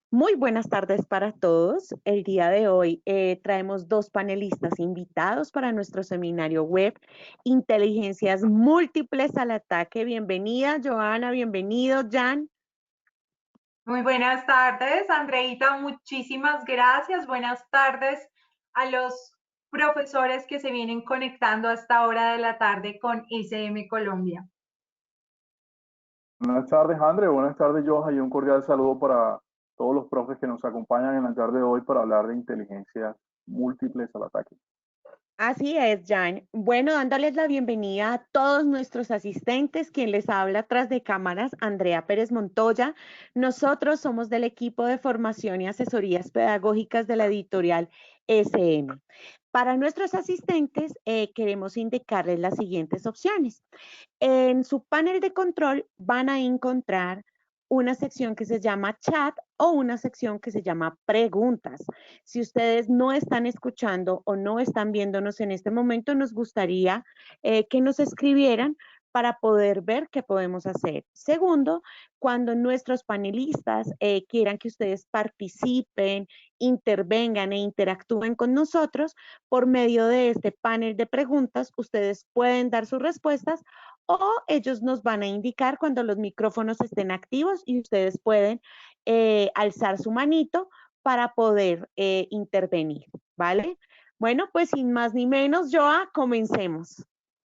Muy buenas tardes para todos. El día de hoy traemos dos panelistas invitados para nuestro seminario web Inteligencias Múltiples al Ataque. Bienvenida, Joana, bienvenido, Jan. Muy buenas tardes, Andreita, muchísimas gracias. Buenas tardes a los profesores que se vienen conectando a esta hora de la tarde con SM Colombia. Buenas tardes, André. Buenas tardes, Johan. Y un cordial saludo para todos los profes que nos acompañan en la tarde de hoy para hablar de inteligencias múltiples al ataque. Así es, Jan. Bueno, dándoles la bienvenida a todos nuestros asistentes, quien les habla tras de cámaras, Andrea Pérez Montoya. Nosotros somos del equipo de formación y asesorías pedagógicas de la editorial SM. Para nuestros asistentes, queremos indicarles las siguientes opciones. En su panel de control van a encontrar una sección que se llama chat o una sección que se llama preguntas. Si ustedes no están escuchando o no están viéndonos en este momento, nos gustaría que nos escribieran para poder ver qué podemos hacer. Segundo, cuando nuestros panelistas quieran que ustedes participen, intervengan e interactúen con nosotros, por medio de este panel de preguntas, ustedes pueden dar sus respuestas o ellos nos van a indicar cuando los micrófonos estén activos y ustedes pueden alzar su manito para poder intervenir, ¿vale? Bueno, pues sin más ni menos, Joa, comencemos.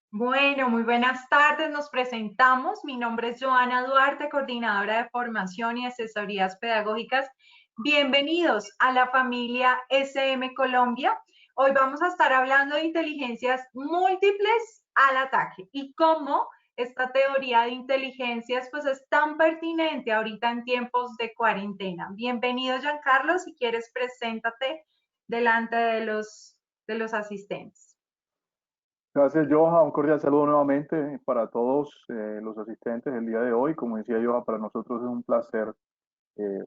Bueno, muy buenas tardes, nos presentamos. Mi nombre es Joana Duarte, coordinadora de formación y asesorías pedagógicas. Bienvenidos a la familia SM Colombia. Hoy vamos a estar hablando de inteligencias múltiples al ataque y cómo esta teoría de inteligencias pues es tan pertinente ahorita en tiempos de cuarentena. Bienvenido, Giancarlo, si quieres, preséntate delante de los asistentes. Gracias, Johan. Un cordial saludo nuevamente para todos los asistentes el día de hoy. Como decía Johan, para nosotros es un placer eh,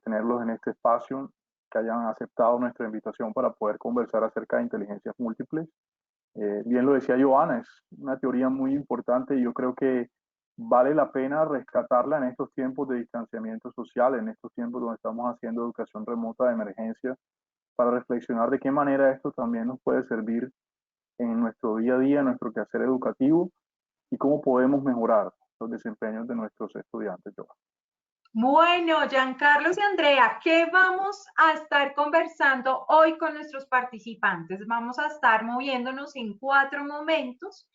tenerlos en este espacio, que hayan aceptado nuestra invitación para poder conversar acerca de inteligencias múltiples. Bien lo decía Johanna, es una teoría muy importante y yo creo que vale la pena rescatarla en estos tiempos de distanciamiento social, en estos tiempos donde estamos haciendo educación remota de emergencia, para reflexionar de qué manera esto también nos puede servir en nuestro día a día, en nuestro quehacer educativo y cómo podemos mejorar los desempeños de nuestros estudiantes. Bueno, Giancarlos y Andrea, ¿qué vamos a estar conversando hoy con nuestros participantes? Vamos a estar moviéndonos en 4 momentos.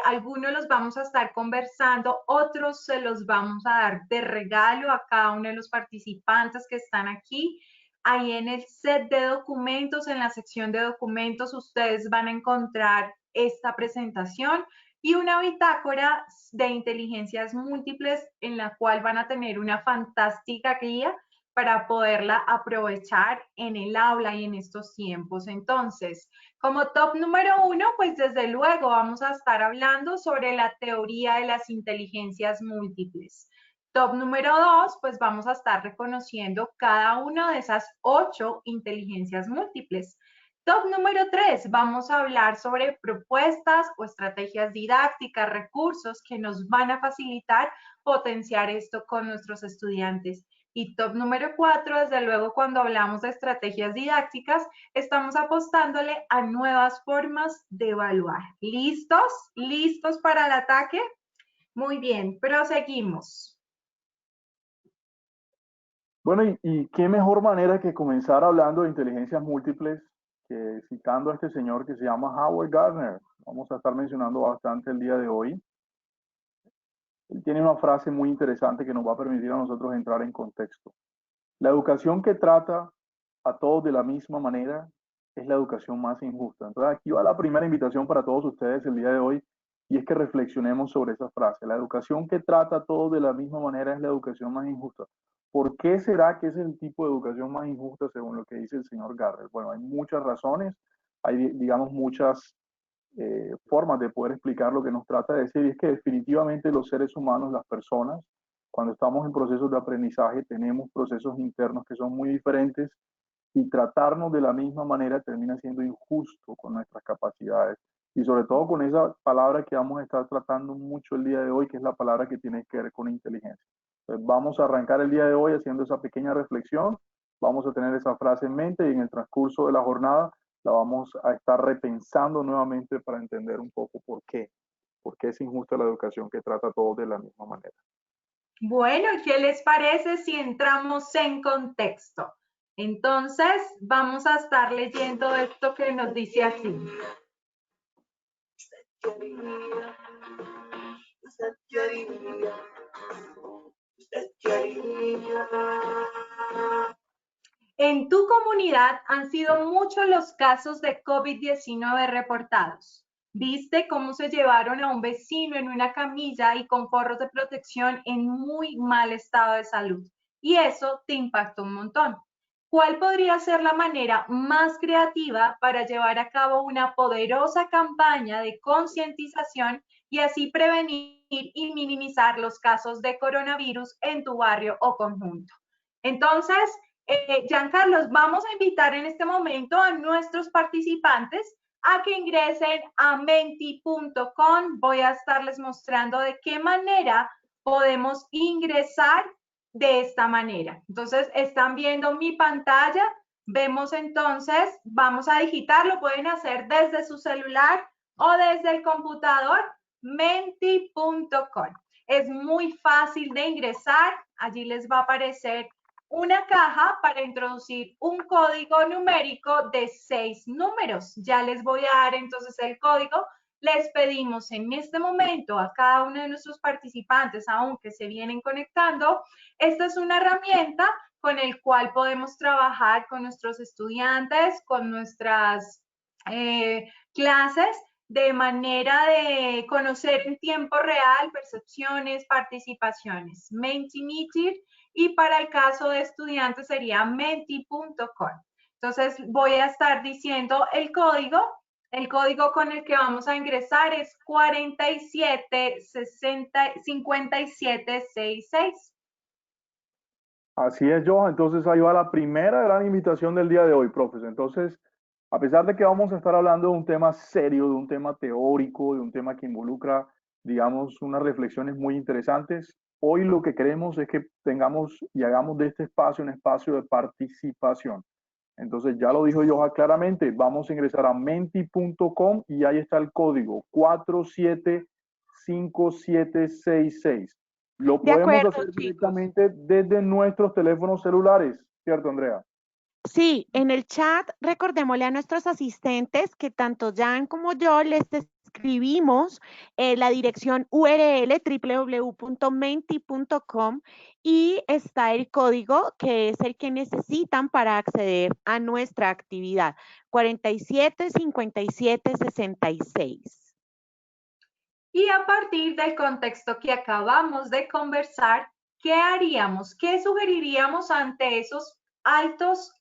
Algunos los vamos a estar conversando, otros se los vamos a dar de regalo a cada uno de los participantes que están aquí. Ahí en el set de documentos, en la sección de documentos, ustedes van a encontrar esta presentación y una bitácora de inteligencias múltiples en la cual van a tener una fantástica guía para poderla aprovechar en el aula y en estos tiempos. Entonces, como top número 1, pues desde luego vamos a estar hablando sobre la teoría de las inteligencias múltiples. Top número 2, pues vamos a estar reconociendo cada una de esas 8 inteligencias múltiples. Top número 3, vamos a hablar sobre propuestas o estrategias didácticas, recursos que nos van a facilitar potenciar esto con nuestros estudiantes. Y top número 4, desde luego, cuando hablamos de estrategias didácticas, estamos apostándole a nuevas formas de evaluar. ¿Listos? ¿Listos para el ataque? Muy bien, proseguimos. Bueno, y qué mejor manera que comenzar hablando de inteligencias múltiples que citando a este señor que se llama Howard Gardner. Vamos a estar mencionando bastante el día de hoy. Él tiene una frase muy interesante que nos va a permitir a nosotros entrar en contexto. La educación que trata a todos de la misma manera es la educación más injusta. Entonces aquí va la primera invitación para todos ustedes el día de hoy y es que reflexionemos sobre esa frase. La educación que trata a todos de la misma manera es la educación más injusta. ¿Por qué será que ese es el tipo de educación más injusta según lo que dice el señor Garrett? Bueno, hay muchas razones, hay, digamos, muchas formas de poder explicar lo que nos trata de decir, y es que definitivamente los seres humanos, las personas, cuando estamos en procesos de aprendizaje, tenemos procesos internos que son muy diferentes y tratarnos de la misma manera termina siendo injusto con nuestras capacidades. Y sobre todo con esa palabra que vamos a estar tratando mucho el día de hoy, que es la palabra que tiene que ver con inteligencia. Vamos a arrancar el día de hoy haciendo esa pequeña reflexión. Vamos a tener esa frase en mente y en el transcurso de la jornada la vamos a estar repensando nuevamente para entender un poco por qué es injusta la educación que trata a todos de la misma manera. Bueno, ¿qué les parece si entramos en contexto? Entonces, vamos a estar leyendo esto que nos dice así. En tu comunidad han sido muchos los casos de COVID-19 reportados. ¿Viste cómo se llevaron a un vecino en una camilla y con forros de protección en muy mal estado de salud? Y eso te impactó un montón. ¿Cuál podría ser la manera más creativa para llevar a cabo una poderosa campaña de concientización y así prevenir y minimizar los casos de coronavirus en tu barrio o conjunto? Entonces, Giancarlos, vamos a invitar en este momento a nuestros participantes a que ingresen a menti.com. Voy a estarles mostrando de qué manera podemos ingresar de esta manera. Entonces, están viendo mi pantalla. Vemos entonces, vamos a digitarlo, pueden hacer desde su celular o desde el computador, menti.com. Es muy fácil de ingresar, allí les va a aparecer una caja para introducir un código numérico de 6 números. Ya les voy a dar entonces el código. Les pedimos en este momento a cada uno de nuestros participantes, aunque se vienen conectando, esta es una herramienta con el cual podemos trabajar con nuestros estudiantes, con nuestras clases, de manera de conocer en tiempo real percepciones, participaciones. Mentimeter, y para el caso de estudiantes sería menti.com. Entonces voy a estar diciendo el código con el que vamos a ingresar es 475766. Así es, Johan. Entonces ahí va la primera gran invitación del día de hoy, profes. Entonces, a pesar de que vamos a estar hablando de un tema serio, de un tema teórico, de un tema que involucra, digamos, unas reflexiones muy interesantes, hoy lo que queremos es que tengamos y hagamos de este espacio un espacio de participación. Entonces, ya lo dijo Johan claramente, vamos a ingresar a menti.com y ahí está el código 475766. Lo podemos hacer directamente desde nuestros teléfonos celulares, ¿cierto, Andrea? Sí, en el chat recordémosle a nuestros asistentes que tanto Jan como yo les escribimos la dirección URL www.menti.com y está el código que es el que necesitan para acceder a nuestra actividad, 475766. Y a partir del contexto que acabamos de conversar, ¿qué haríamos? ¿Qué sugeriríamos ante esos altos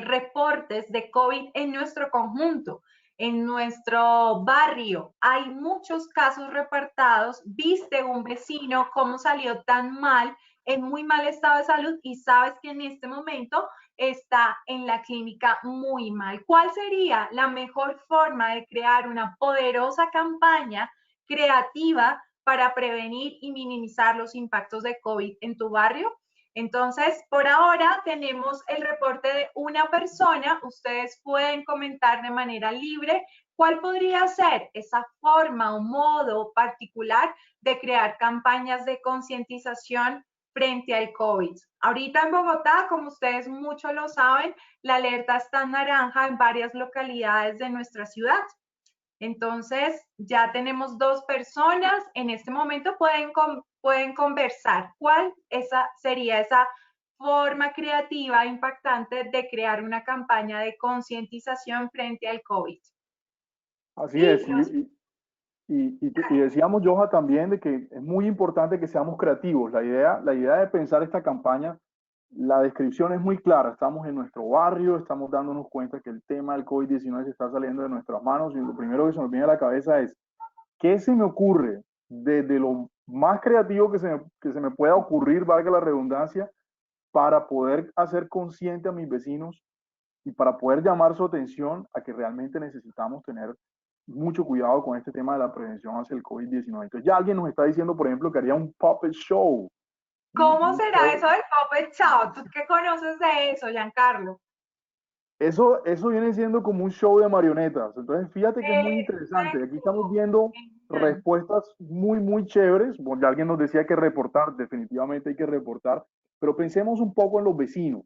reportes de COVID en nuestro conjunto, en nuestro barrio? Hay muchos casos reportados. ¿Viste un vecino cómo salió tan mal, en muy mal estado de salud, y sabes que en este momento está en la clínica muy mal? ¿Cuál sería la mejor forma de crear una poderosa campaña creativa para prevenir y minimizar los impactos de COVID en tu barrio? Entonces, por ahora tenemos el reporte de una persona. Ustedes pueden comentar de manera libre cuál podría ser esa forma o modo particular de crear campañas de concientización frente al COVID. Ahorita en Bogotá, como ustedes mucho lo saben, la alerta está en naranja en varias localidades de nuestra ciudad. Entonces, ya tenemos 2 personas. En este momento pueden conversar. ¿Cuál sería esa forma creativa, impactante de crear una campaña de concientización frente al COVID? Así es. Y decíamos, Johan, también de que es muy importante que seamos creativos. La idea de pensar esta campaña, la descripción es muy clara. Estamos en nuestro barrio, estamos dándonos cuenta que el tema del COVID-19 se está saliendo de nuestras manos y lo primero que se nos viene a la cabeza es, ¿qué se me ocurre desde lo más creativo que se me pueda ocurrir, valga la redundancia, para poder hacer consciente a mis vecinos y para poder llamar su atención a que realmente necesitamos tener mucho cuidado con este tema de la prevención hacia el COVID-19? Entonces ya alguien nos está diciendo, por ejemplo, que haría un puppet show. ¿Cómo será eso del Puppet Show? ¿Tú qué conoces de eso, Giancarlo? Eso viene siendo como un show de marionetas. Entonces, fíjate que es muy interesante. Aquí estamos viendo respuestas muy, muy chéveres. Porque alguien nos decía que reportar, definitivamente hay que reportar. Pero pensemos un poco en los vecinos.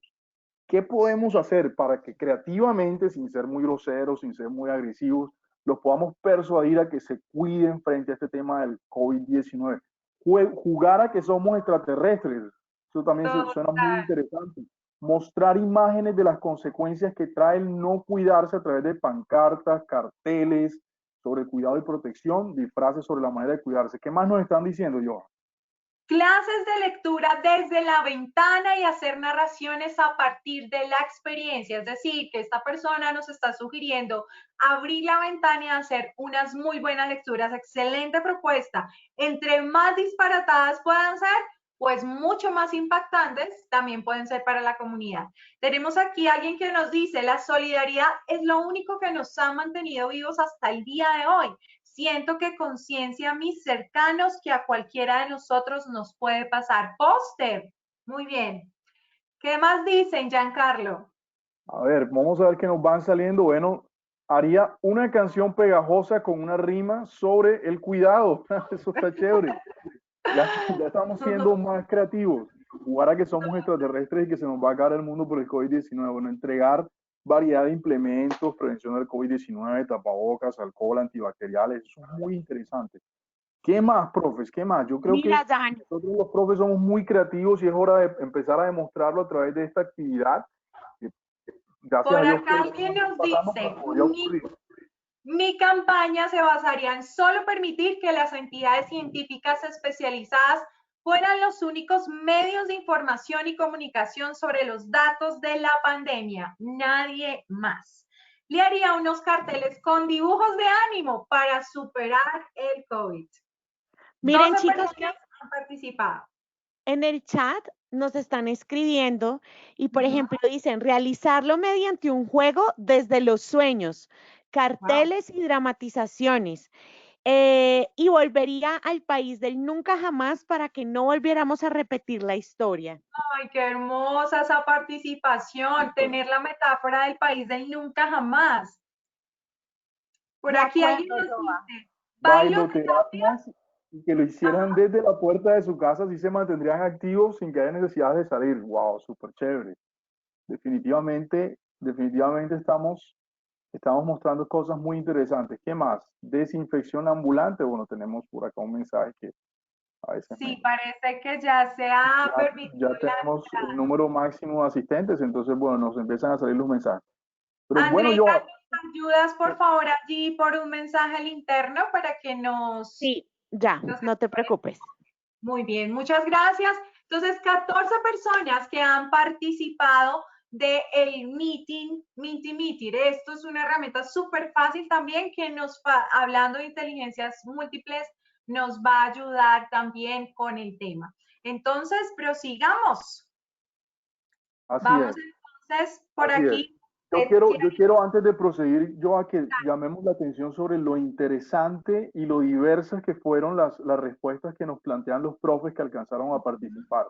¿Qué podemos hacer para que creativamente, sin ser muy groseros, sin ser muy agresivos, los podamos persuadir a que se cuiden frente a este tema del COVID-19? Jugar a que somos extraterrestres. Eso también suena muy interesante. Mostrar imágenes de las consecuencias que trae el no cuidarse a través de pancartas, carteles sobre cuidado y protección, disfraces sobre la manera de cuidarse. ¿Qué más nos están diciendo, Johan? Clases de lectura desde la ventana y hacer narraciones a partir de la experiencia. Es decir, que esta persona nos está sugiriendo abrir la ventana y hacer unas muy buenas lecturas. Excelente propuesta. Entre más disparatadas puedan ser, pues mucho más impactantes también pueden ser para la comunidad. Tenemos aquí a alguien que nos dice, la solidaridad es lo único que nos ha mantenido vivos hasta el día de hoy. Siento que conciencia a mis cercanos que a cualquiera de nosotros nos puede pasar. Póster. Muy bien. ¿Qué más dicen, Giancarlo? A ver, vamos a ver qué nos van saliendo. Bueno, haría una canción pegajosa con una rima sobre el cuidado. Eso está chévere. Ya estamos siendo más creativos. Jugar a que somos extraterrestres y que se nos va a acabar el mundo por el COVID-19. Bueno, entregar variedad de implementos, prevención del COVID-19, tapabocas, alcohol, antibacteriales. Eso es muy interesante. ¿Qué más, profes? ¿Qué más? Yo creo Mira, que Dan, nosotros los profes somos muy creativos y es hora de empezar a demostrarlo a través de esta actividad. Gracias Por a Dios acá que alguien estamos nos pasando, dice, pero podría ocurrir. mi campaña se basaría en solo permitir que las entidades científicas especializadas fueran los únicos medios de información y comunicación sobre los datos de la pandemia. Nadie más. Le haría unos carteles con dibujos de ánimo para superar el COVID. miren 12 chicos que personas han participado. en el chat nos están escribiendo y, por ejemplo, dicen realizarlo mediante un juego desde los sueños, carteles y dramatizaciones. Y volvería al país del nunca jamás para que no volviéramos a repetir la historia. Ay, qué hermosa esa participación, tener la metáfora del país del nunca jamás. Por De aquí acuerdo, alguien nos Joa. dice, bailoterapia. Bailoterapias y que lo hicieran desde la puerta de su casa, así se mantendrían activos sin que haya necesidad de salir. Wow, súper chévere. Definitivamente estamos mostrando cosas muy interesantes. ¿Qué más? Desinfección ambulante. Bueno, tenemos por acá un mensaje que a veces Sí, parece que ya se ha permitido ya tenemos el número máximo de asistentes, entonces, bueno, nos empiezan a salir los mensajes. Pero bueno, Andreita, yo... ¿nos ayudas por favor allí por un mensaje al interno para que Sí, ya, no te preocupes. Muy bien, muchas gracias. Entonces, 14 personas que han participado del Meeting. Esto es una herramienta súper fácil también que hablando de inteligencias múltiples, nos va a ayudar también con el tema. Entonces, prosigamos. Vamos entonces por aquí. Yo quiero antes de proseguir, yo a que llamemos la atención sobre lo interesante y lo diversas que fueron las respuestas que nos plantean los profes que alcanzaron a participar.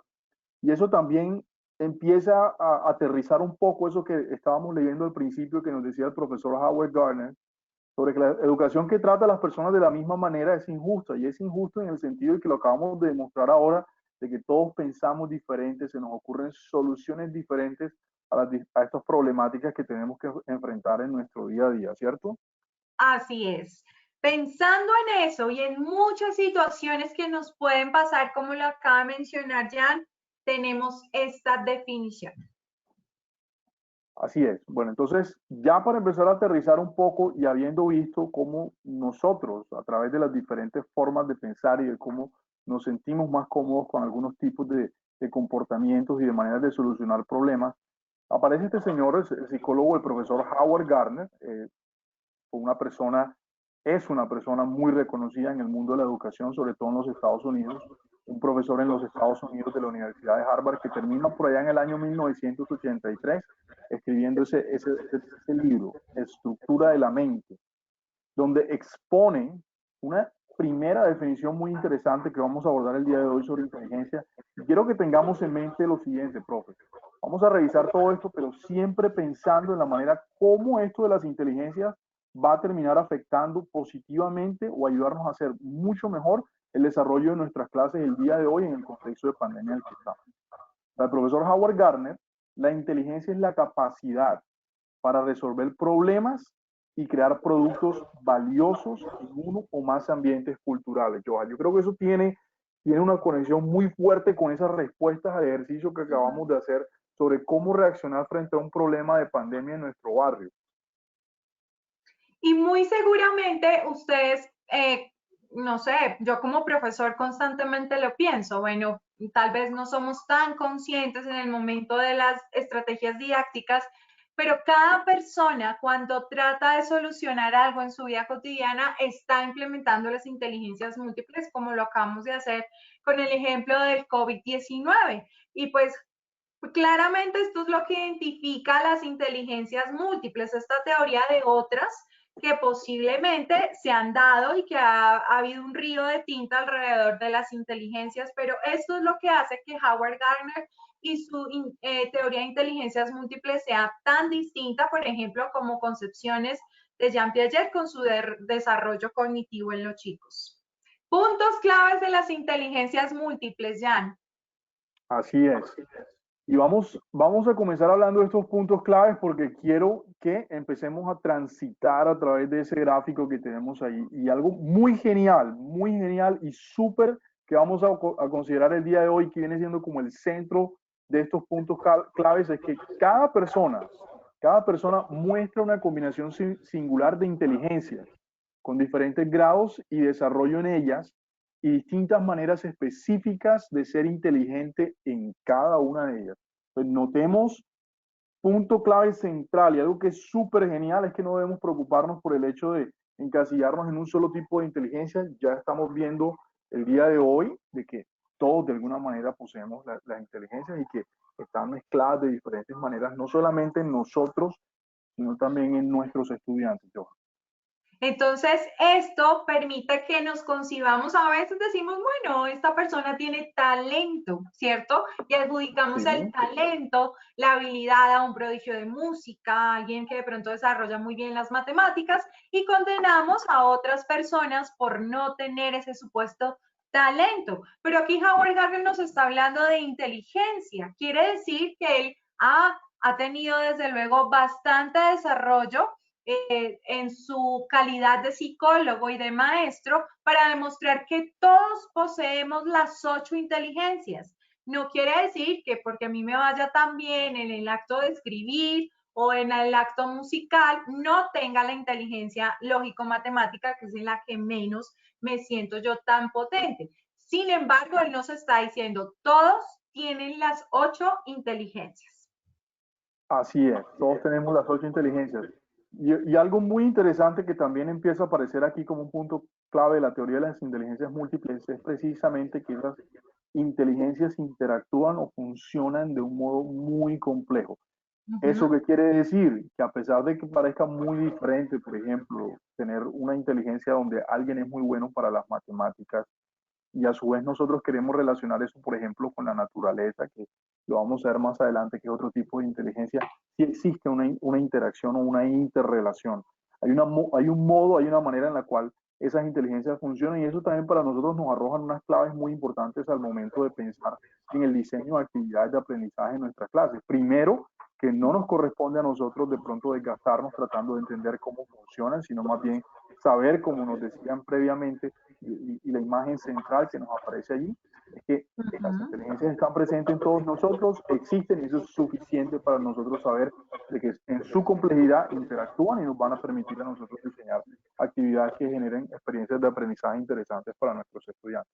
Y eso también empieza a aterrizar un poco eso que estábamos leyendo al principio que nos decía el profesor Howard Gardner, sobre que la educación que trata a las personas de la misma manera es injusta, y es injusto en el sentido de que lo acabamos de demostrar ahora, de que todos pensamos diferentes, se nos ocurren soluciones diferentes a estas problemáticas que tenemos que enfrentar en nuestro día a día, ¿cierto? Así es. Pensando en eso y en muchas situaciones que nos pueden pasar, como lo acaba de mencionar Jan, tenemos esta definición. Así es. Bueno, entonces, ya para empezar a aterrizar un poco y habiendo visto cómo nosotros, a través de las diferentes formas de pensar y de cómo nos sentimos más cómodos con algunos tipos de comportamientos y de maneras de solucionar problemas, aparece este señor, el psicólogo, el profesor Howard Gardner, es una persona muy reconocida en el mundo de la educación, sobre todo en los Estados Unidos, un profesor en los Estados Unidos de la Universidad de Harvard que termina por allá en el año 1983 escribiendo ese libro, Estructura de la Mente, donde expone una primera definición muy interesante que vamos a abordar el día de hoy sobre inteligencia. Y quiero que tengamos en mente lo siguiente, profe. Vamos a revisar todo esto, pero siempre pensando en la manera cómo esto de las inteligencias va a terminar afectando positivamente o ayudarnos a hacer mucho mejor el desarrollo de nuestras clases el día de hoy en el contexto de pandemia en el que estamos. Para el profesor Howard Gardner, la inteligencia es la capacidad para resolver problemas y crear productos valiosos en uno o más ambientes culturales. Yo creo que eso tiene una conexión muy fuerte con esas respuestas al ejercicio que acabamos de hacer sobre cómo reaccionar frente a un problema de pandemia en nuestro barrio. Y muy seguramente ustedes, no sé, yo como profesor constantemente lo pienso, bueno, tal vez no somos tan conscientes en el momento de las estrategias didácticas, pero cada persona cuando trata de solucionar algo en su vida cotidiana está implementando las inteligencias múltiples, como lo acabamos de hacer con el ejemplo del COVID-19. Y pues claramente esto es lo que identifica las inteligencias múltiples, esta teoría de otras que posiblemente se han dado y que ha habido un río de tinta alrededor de las inteligencias, pero esto es lo que hace que Howard Gardner y su teoría de inteligencias múltiples sea tan distinta, por ejemplo, como concepciones de Jean Piaget con su desarrollo cognitivo en los chicos. Puntos claves de las inteligencias múltiples, Jan. Así es. Y vamos a comenzar hablando de estos puntos claves porque quiero que empecemos a transitar a través de ese gráfico que tenemos ahí. Y algo muy genial y súper que vamos a considerar el día de hoy, que viene siendo como el centro de estos puntos claves, es que cada persona muestra una combinación singular de inteligencias con diferentes grados y desarrollo en ellas y distintas maneras específicas de ser inteligente en cada una de ellas. Pues notemos punto clave central y algo que es súper genial es que no debemos preocuparnos por el hecho de encasillarnos en un solo tipo de inteligencia. Ya estamos viendo el día de hoy de que todos de alguna manera poseemos las inteligencias y que están mezcladas de diferentes maneras, no solamente en nosotros, sino también en nuestros estudiantes, Johan. Entonces, esto permite que nos concibamos, a veces decimos, bueno, esta persona tiene talento, ¿cierto? Y adjudicamos Sí. el talento, la habilidad a un prodigio de música, a alguien que de pronto desarrolla muy bien las matemáticas y condenamos a otras personas por no tener ese supuesto talento. Pero aquí Howard Gardner nos está hablando de inteligencia. Quiere decir que él ha tenido desde luego bastante desarrollo en su calidad de psicólogo y de maestro para demostrar que todos poseemos las 8 inteligencias. No quiere decir que porque a mí me vaya tan bien en el acto de escribir o en el acto musical, no tenga la inteligencia lógico-matemática, que es en la que menos me siento yo tan potente. Sin embargo, él nos está diciendo, todos tienen las 8 inteligencias. Así es, todos tenemos las 8 inteligencias. Y algo muy interesante que también empieza a aparecer aquí como un punto clave de la teoría de las inteligencias múltiples es precisamente que esas inteligencias interactúan o funcionan de un modo muy complejo. ¿Eso qué quiere decir? Que a pesar de que parezca muy diferente, por ejemplo, tener una inteligencia donde alguien es muy bueno para las matemáticas, y a su vez nosotros queremos relacionar eso, por ejemplo, con la naturaleza, que lo vamos a ver más adelante, que es otro tipo de inteligencia, sí existe una interacción o una interrelación. Hay un modo, hay una manera en la cual esas inteligencias funcionan y eso también para nosotros nos arrojan unas claves muy importantes al momento de pensar en el diseño de actividades de aprendizaje en nuestras clases. Primero, que no nos corresponde a nosotros de pronto desgastarnos tratando de entender cómo funcionan, sino más bien saber, como nos decían previamente, y la imagen central que nos aparece allí, es que las inteligencias están presentes en todos nosotros, existen y eso es suficiente para nosotros saber de que en su complejidad interactúan y nos van a permitir a nosotros diseñar actividades que generen experiencias de aprendizaje interesantes para nuestros estudiantes.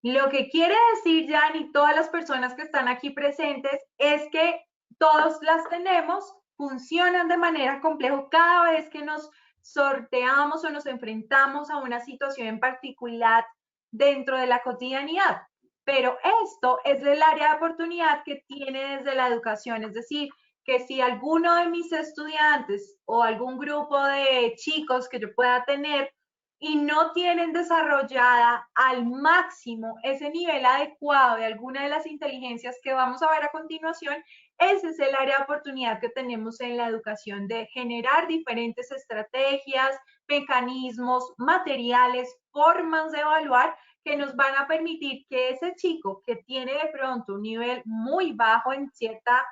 Lo que quiere decir, Jan, y todas las personas que están aquí presentes, es que todos las tenemos, funcionan de manera compleja cada vez que nos sorteamos o nos enfrentamos a una situación en particular dentro de la cotidianidad. Pero esto es el área de oportunidad que tiene desde la educación, es decir, que si alguno de mis estudiantes o algún grupo de chicos que yo pueda tener y no tienen desarrollada al máximo ese nivel adecuado de alguna de las inteligencias que vamos a ver a continuación, ese es el área de oportunidad que tenemos en la educación de generar diferentes estrategias, mecanismos, materiales, formas de evaluar que nos van a permitir que ese chico que tiene de pronto un nivel muy bajo en cierta,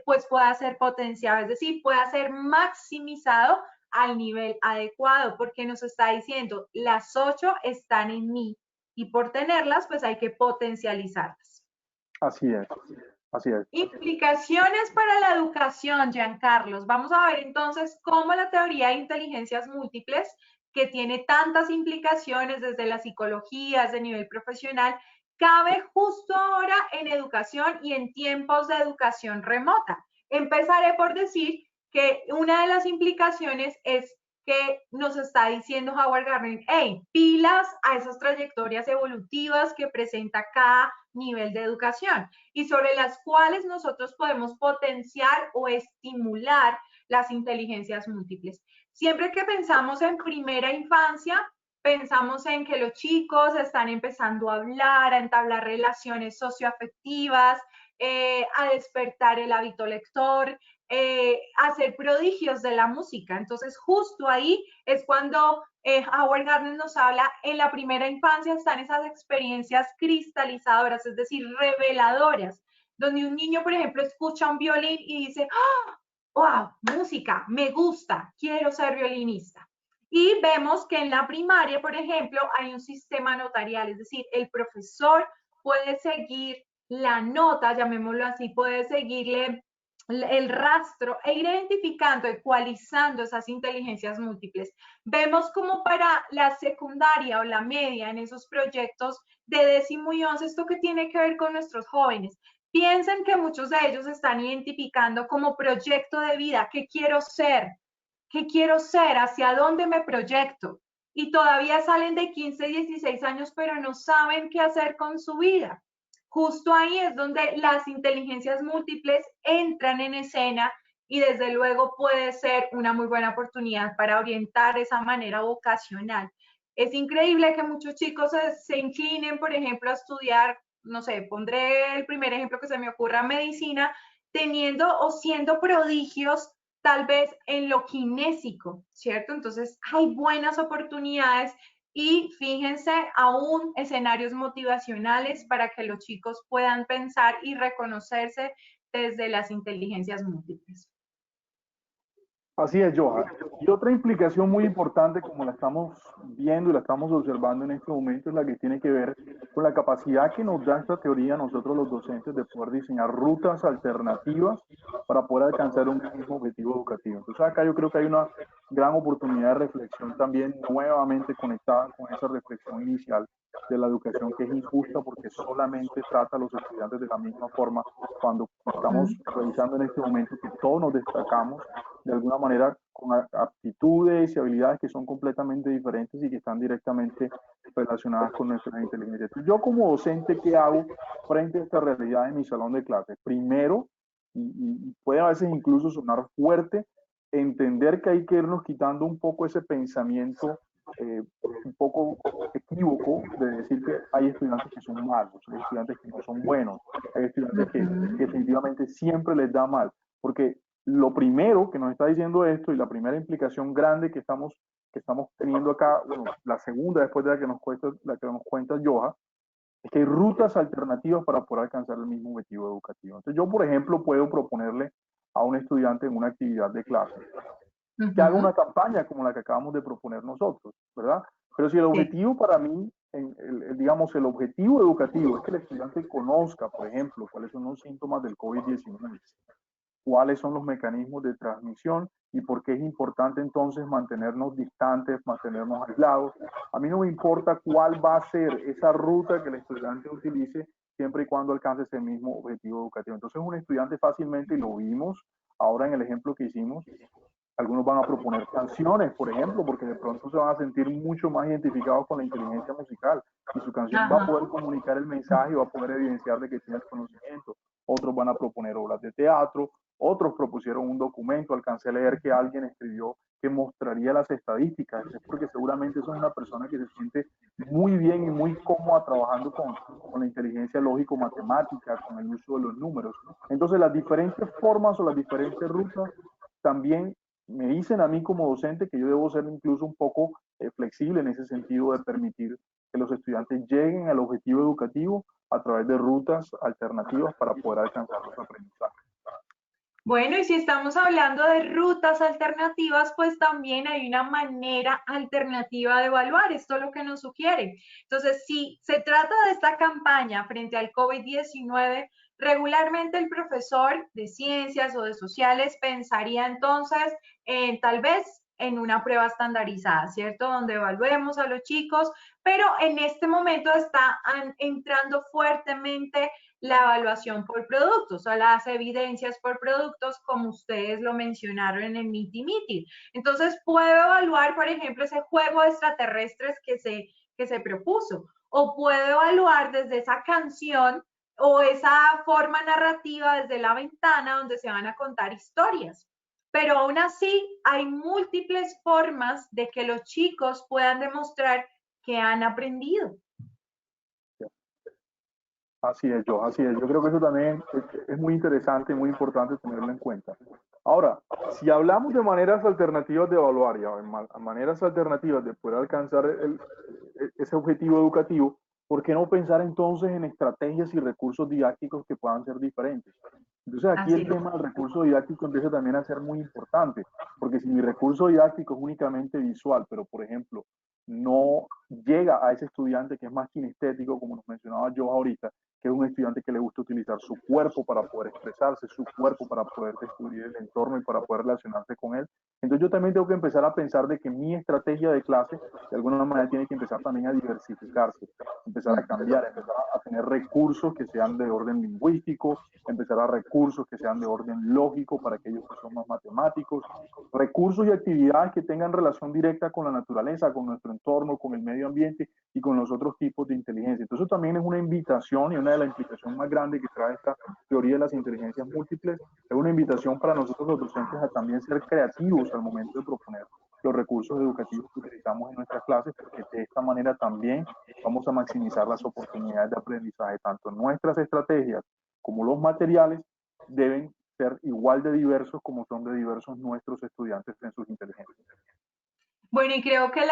pues pueda ser potenciado, es decir, pueda ser maximizado al nivel adecuado, porque nos está diciendo, las 8 están en mí y por tenerlas, pues hay que potencializarlas. Así es, así es. Implicaciones para la educación, Giancarlos. Vamos a ver entonces cómo la teoría de inteligencias múltiples, que tiene tantas implicaciones desde la psicología, desde nivel profesional, cabe justo ahora en educación y en tiempos de educación remota. Empezaré por decir que una de las implicaciones es que nos está diciendo Howard Gardner, hey, pilas a esas trayectorias evolutivas que presenta cada nivel de educación y sobre las cuales nosotros podemos potenciar o estimular las inteligencias múltiples. Siempre que pensamos en primera infancia, pensamos en que los chicos están empezando a hablar, a entablar relaciones socioafectivas, a despertar el hábito lector, hacer prodigios de la música. Entonces, justo ahí es cuando Howard Gardner nos habla, en la primera infancia están esas experiencias cristalizadoras, es decir, reveladoras, donde un niño, por ejemplo, escucha un violín y dice, ¡oh, wow, música, me gusta, quiero ser violinista! Y vemos que en la primaria, por ejemplo, hay un sistema notarial, es decir, el profesor puede seguir la nota, llamémoslo así, puede seguirle el rastro e ir identificando, ecualizando esas inteligencias múltiples. Vemos como para la secundaria o la media en esos proyectos de 10º y 11, esto que tiene que ver con nuestros jóvenes. Piensen que muchos de ellos están identificando como proyecto de vida, ¿qué quiero ser? ¿Qué quiero ser? ¿Hacia dónde me proyecto? Y todavía salen de 15, 16 años, pero no saben qué hacer con su vida. Justo ahí es donde las inteligencias múltiples entran en escena y desde luego puede ser una muy buena oportunidad para orientar esa manera vocacional. Es increíble que muchos chicos se inclinen, por ejemplo, a estudiar, no sé, pondré el primer ejemplo que se me ocurra, medicina, teniendo o siendo prodigios tal vez en lo kinésico, ¿cierto? Entonces hay buenas oportunidades y fíjense aún escenarios motivacionales para que los chicos puedan pensar y reconocerse desde las inteligencias múltiples. Así es, Johan. Y otra implicación muy importante, como la estamos viendo y la estamos observando en este momento, es la que tiene que ver con la capacidad que nos da esta teoría a nosotros los docentes de poder diseñar rutas alternativas para poder alcanzar un mismo objetivo educativo. Entonces acá yo creo que hay una gran oportunidad de reflexión también nuevamente conectada con esa reflexión inicial de la educación, que es injusta porque solamente trata a los estudiantes de la misma forma, cuando estamos revisando en este momento que todos nos destacamos de alguna manera con aptitudes y habilidades que son completamente diferentes y que están directamente relacionadas con nuestras inteligencias. Yo como docente, ¿qué hago frente a esta realidad en mi salón de clases? Primero, y puede a veces incluso sonar fuerte, entender que hay que irnos quitando un poco ese pensamiento un poco equívoco de decir que hay estudiantes que son malos, hay estudiantes que no son buenos, hay estudiantes que definitivamente siempre les da mal, porque lo primero que nos está diciendo esto y la primera implicación grande que estamos teniendo acá, bueno, la segunda después de la que nos cuenta Johan, es que hay rutas alternativas para poder alcanzar el mismo objetivo educativo. Entonces yo, por ejemplo, puedo proponerle a un estudiante en una actividad de clase que haga una campaña como la que acabamos de proponer nosotros, ¿verdad? Pero si el objetivo para mí, digamos, el objetivo educativo es que el estudiante conozca, por ejemplo, cuáles son los síntomas del COVID-19, cuáles son los mecanismos de transmisión y por qué es importante entonces mantenernos distantes, mantenernos aislados. A mí no me importa cuál va a ser esa ruta que el estudiante utilice, siempre y cuando alcance ese mismo objetivo educativo. Entonces un estudiante fácilmente, y lo vimos ahora en el ejemplo que hicimos, algunos van a proponer canciones, por ejemplo, porque de pronto se van a sentir mucho más identificados con la inteligencia musical y su canción va a poder comunicar el mensaje, va a poder evidenciar de que tiene el conocimiento. Otros van a proponer obras de teatro, otros propusieron un documento, alcancé a leer que alguien escribió que mostraría las estadísticas, es porque seguramente eso es una persona que se siente muy bien y muy cómoda trabajando con la inteligencia lógico-matemática, con el uso de los números. Entonces, las diferentes formas o las diferentes rutas también me dicen a mí como docente que yo debo ser incluso un poco flexible en ese sentido de permitir que los estudiantes lleguen al objetivo educativo a través de rutas alternativas para poder alcanzar los aprendizajes. Bueno, y si estamos hablando de rutas alternativas, pues también hay una manera alternativa de evaluar. Esto es lo que nos sugiere. Entonces, si se trata de esta campaña frente al COVID-19, regularmente el profesor de ciencias o de sociales pensaría entonces en tal vez en una prueba estandarizada, ¿cierto? Donde evaluemos a los chicos, pero en este momento está entrando fuertemente la evaluación por productos o las evidencias por productos, como ustedes lo mencionaron en el Miti. Entonces, puedo evaluar, por ejemplo, ese juego de extraterrestres que se propuso, o puedo evaluar desde esa canción o esa forma narrativa desde la ventana donde se van a contar historias. Pero aún así, hay múltiples formas de que los chicos puedan demostrar que han aprendido. Así es, yo, así es. Yo creo que eso también es muy interesante y muy importante tenerlo en cuenta. Ahora, si hablamos de maneras alternativas de evaluar, ya, maneras alternativas de poder alcanzar ese objetivo educativo, ¿por qué no pensar entonces en estrategias y recursos didácticos que puedan ser diferentes? Entonces aquí el tema del recurso didáctico empieza también a ser muy importante, porque si mi recurso didáctico es únicamente visual, pero por ejemplo, no llega a ese estudiante que es más kinestético, como nos mencionaba yo ahorita, que es un estudiante que le gusta utilizar su cuerpo para poder expresarse, su cuerpo para poder descubrir el entorno y para poder relacionarse con él. Entonces yo también tengo que empezar a pensar de que mi estrategia de clase de alguna manera tiene que empezar también a diversificarse, empezar a cambiar, empezar a tener recursos que sean de orden lingüístico, empezar a recursos que sean de orden lógico para aquellos que son más matemáticos, recursos y actividades que tengan relación directa con la naturaleza, con nuestro entorno, con el medio ambiente y con los otros tipos de inteligencia. Entonces también es una invitación y una de las implicaciones más grandes que trae esta teoría de las inteligencias múltiples, es una invitación para nosotros los docentes a también ser creativos al momento de proponer los recursos educativos que utilizamos en nuestras clases, porque de esta manera también vamos a maximizar las oportunidades de aprendizaje. Tanto nuestras estrategias como los materiales deben ser igual de diversos como son de diversos nuestros estudiantes en sus inteligencias. Bueno, y creo que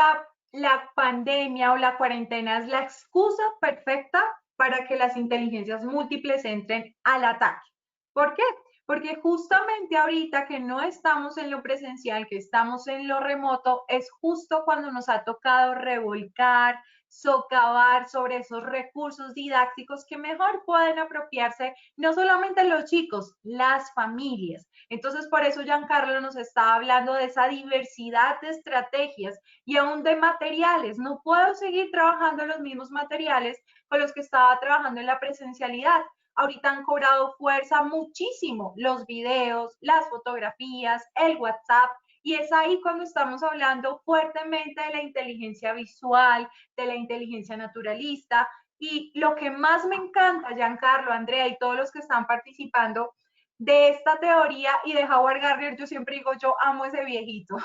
la pandemia o la cuarentena es la excusa perfecta para que las inteligencias múltiples entren al ataque. ¿Por qué? Porque justamente ahorita que no estamos en lo presencial, que estamos en lo remoto, es justo cuando nos ha tocado revolcar, socavar sobre esos recursos didácticos que mejor pueden apropiarse no solamente los chicos, las familias. Entonces, por eso Giancarlo nos está hablando de esa diversidad de estrategias y aún de materiales. No puedo seguir trabajando los mismos materiales con los que estaba trabajando en la presencialidad. Ahorita han cobrado fuerza muchísimo los videos, las fotografías, el WhatsApp, y es ahí cuando estamos hablando fuertemente de la inteligencia visual, de la inteligencia naturalista. Y lo que más me encanta, Giancarlo, Andrea y todos los que están participando de esta teoría y de Howard Gardner, yo siempre digo, yo amo ese viejito.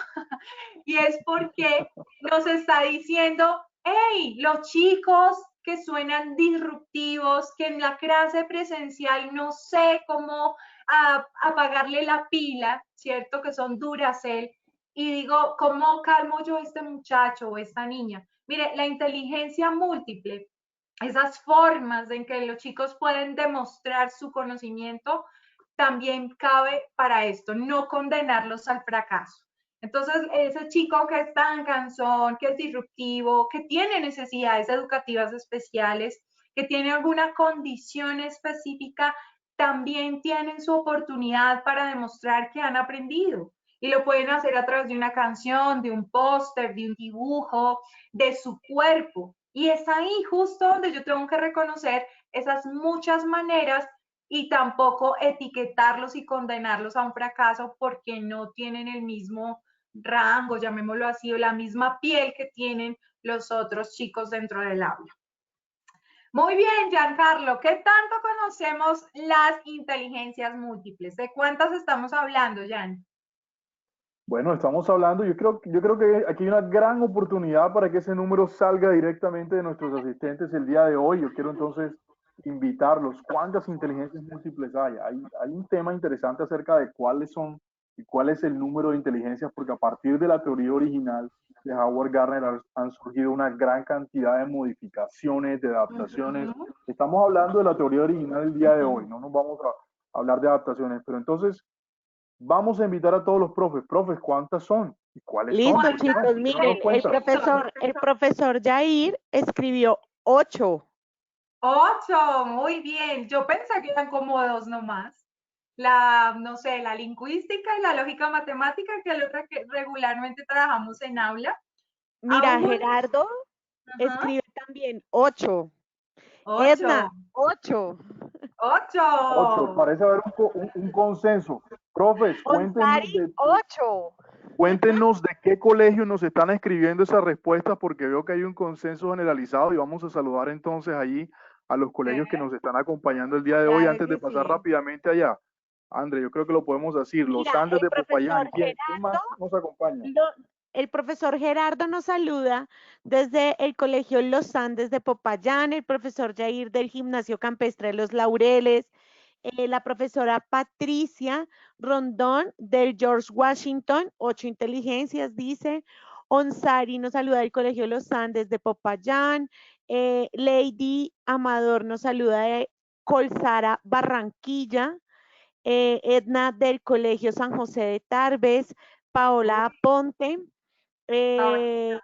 Y es porque nos está diciendo, hey, los chicos que suenan disruptivos, que en la clase presencial no sé cómo apagarle la pila, ¿cierto? Que son Duracell. Y digo, ¿cómo calmo yo a este muchacho o esta niña? Mire, la inteligencia múltiple, esas formas en que los chicos pueden demostrar su conocimiento, también cabe para esto, no condenarlos al fracaso. Entonces, ese chico que es tan cansón, que es disruptivo, que tiene necesidades educativas especiales, que tiene alguna condición específica, también tienen su oportunidad para demostrar que han aprendido. Y lo pueden hacer a través de una canción, de un póster, de un dibujo, de su cuerpo. Y es ahí justo donde yo tengo que reconocer esas muchas maneras y tampoco etiquetarlos y condenarlos a un fracaso porque no tienen el mismo rango, llamémoslo así, o la misma piel que tienen los otros chicos dentro del aula. Muy bien, Giancarlo. ¿Qué tanto conocemos las inteligencias múltiples? ¿De cuántas estamos hablando, Gian? Bueno, estamos hablando, yo creo que aquí hay una gran oportunidad para que ese número salga directamente de nuestros asistentes el día de hoy. Yo quiero entonces invitarlos. ¿Cuántas inteligencias múltiples hay? Hay un tema interesante acerca de cuáles son y cuál es el número de inteligencias, porque a partir de la teoría original de Howard Gardner han surgido una gran cantidad de modificaciones, de adaptaciones. Estamos hablando de la teoría original el día de hoy, no nos vamos a hablar de adaptaciones, pero entonces vamos a invitar a todos los profes. Profes, ¿cuántas son? ¿Y cuáles son? Listo, ¿Por qué no? chicos, ¿Por qué no nos miren, cuentan? el profesor Jair escribió 8. 8, muy bien. Yo pensé que eran como 2 nomás. La, no sé, la lingüística y la lógica matemática, que es lo que regularmente trabajamos en aula. Mira, Aún, Gerardo ajá, escribió también 8. 8, Edna, 8. 8. 8. Parece haber un consenso. Profes, Onsari, 8. cuéntenos de qué colegio nos están escribiendo esas respuestas, porque veo que hay un consenso generalizado y vamos a saludar entonces allí a los colegios que nos están acompañando el día de hoy Claro antes de que pasar sí. rápidamente allá. André, yo creo que lo podemos decir. Los Mira, Andes de Popayán. ¿Quién más Gerardo, nos acompaña? el profesor Gerardo nos saluda desde el Colegio Los Andes de Popayán, el profesor Jair del Gimnasio Campestre de Los Laureles, la profesora Patricia Rondón del George Washington, 8 inteligencias, dice. Onsari nos saluda del Colegio Los Andes de Popayán. Lady Amador nos saluda de Colsara, Barranquilla. Edna del Colegio San José de Tarbes. Paola Aponte, del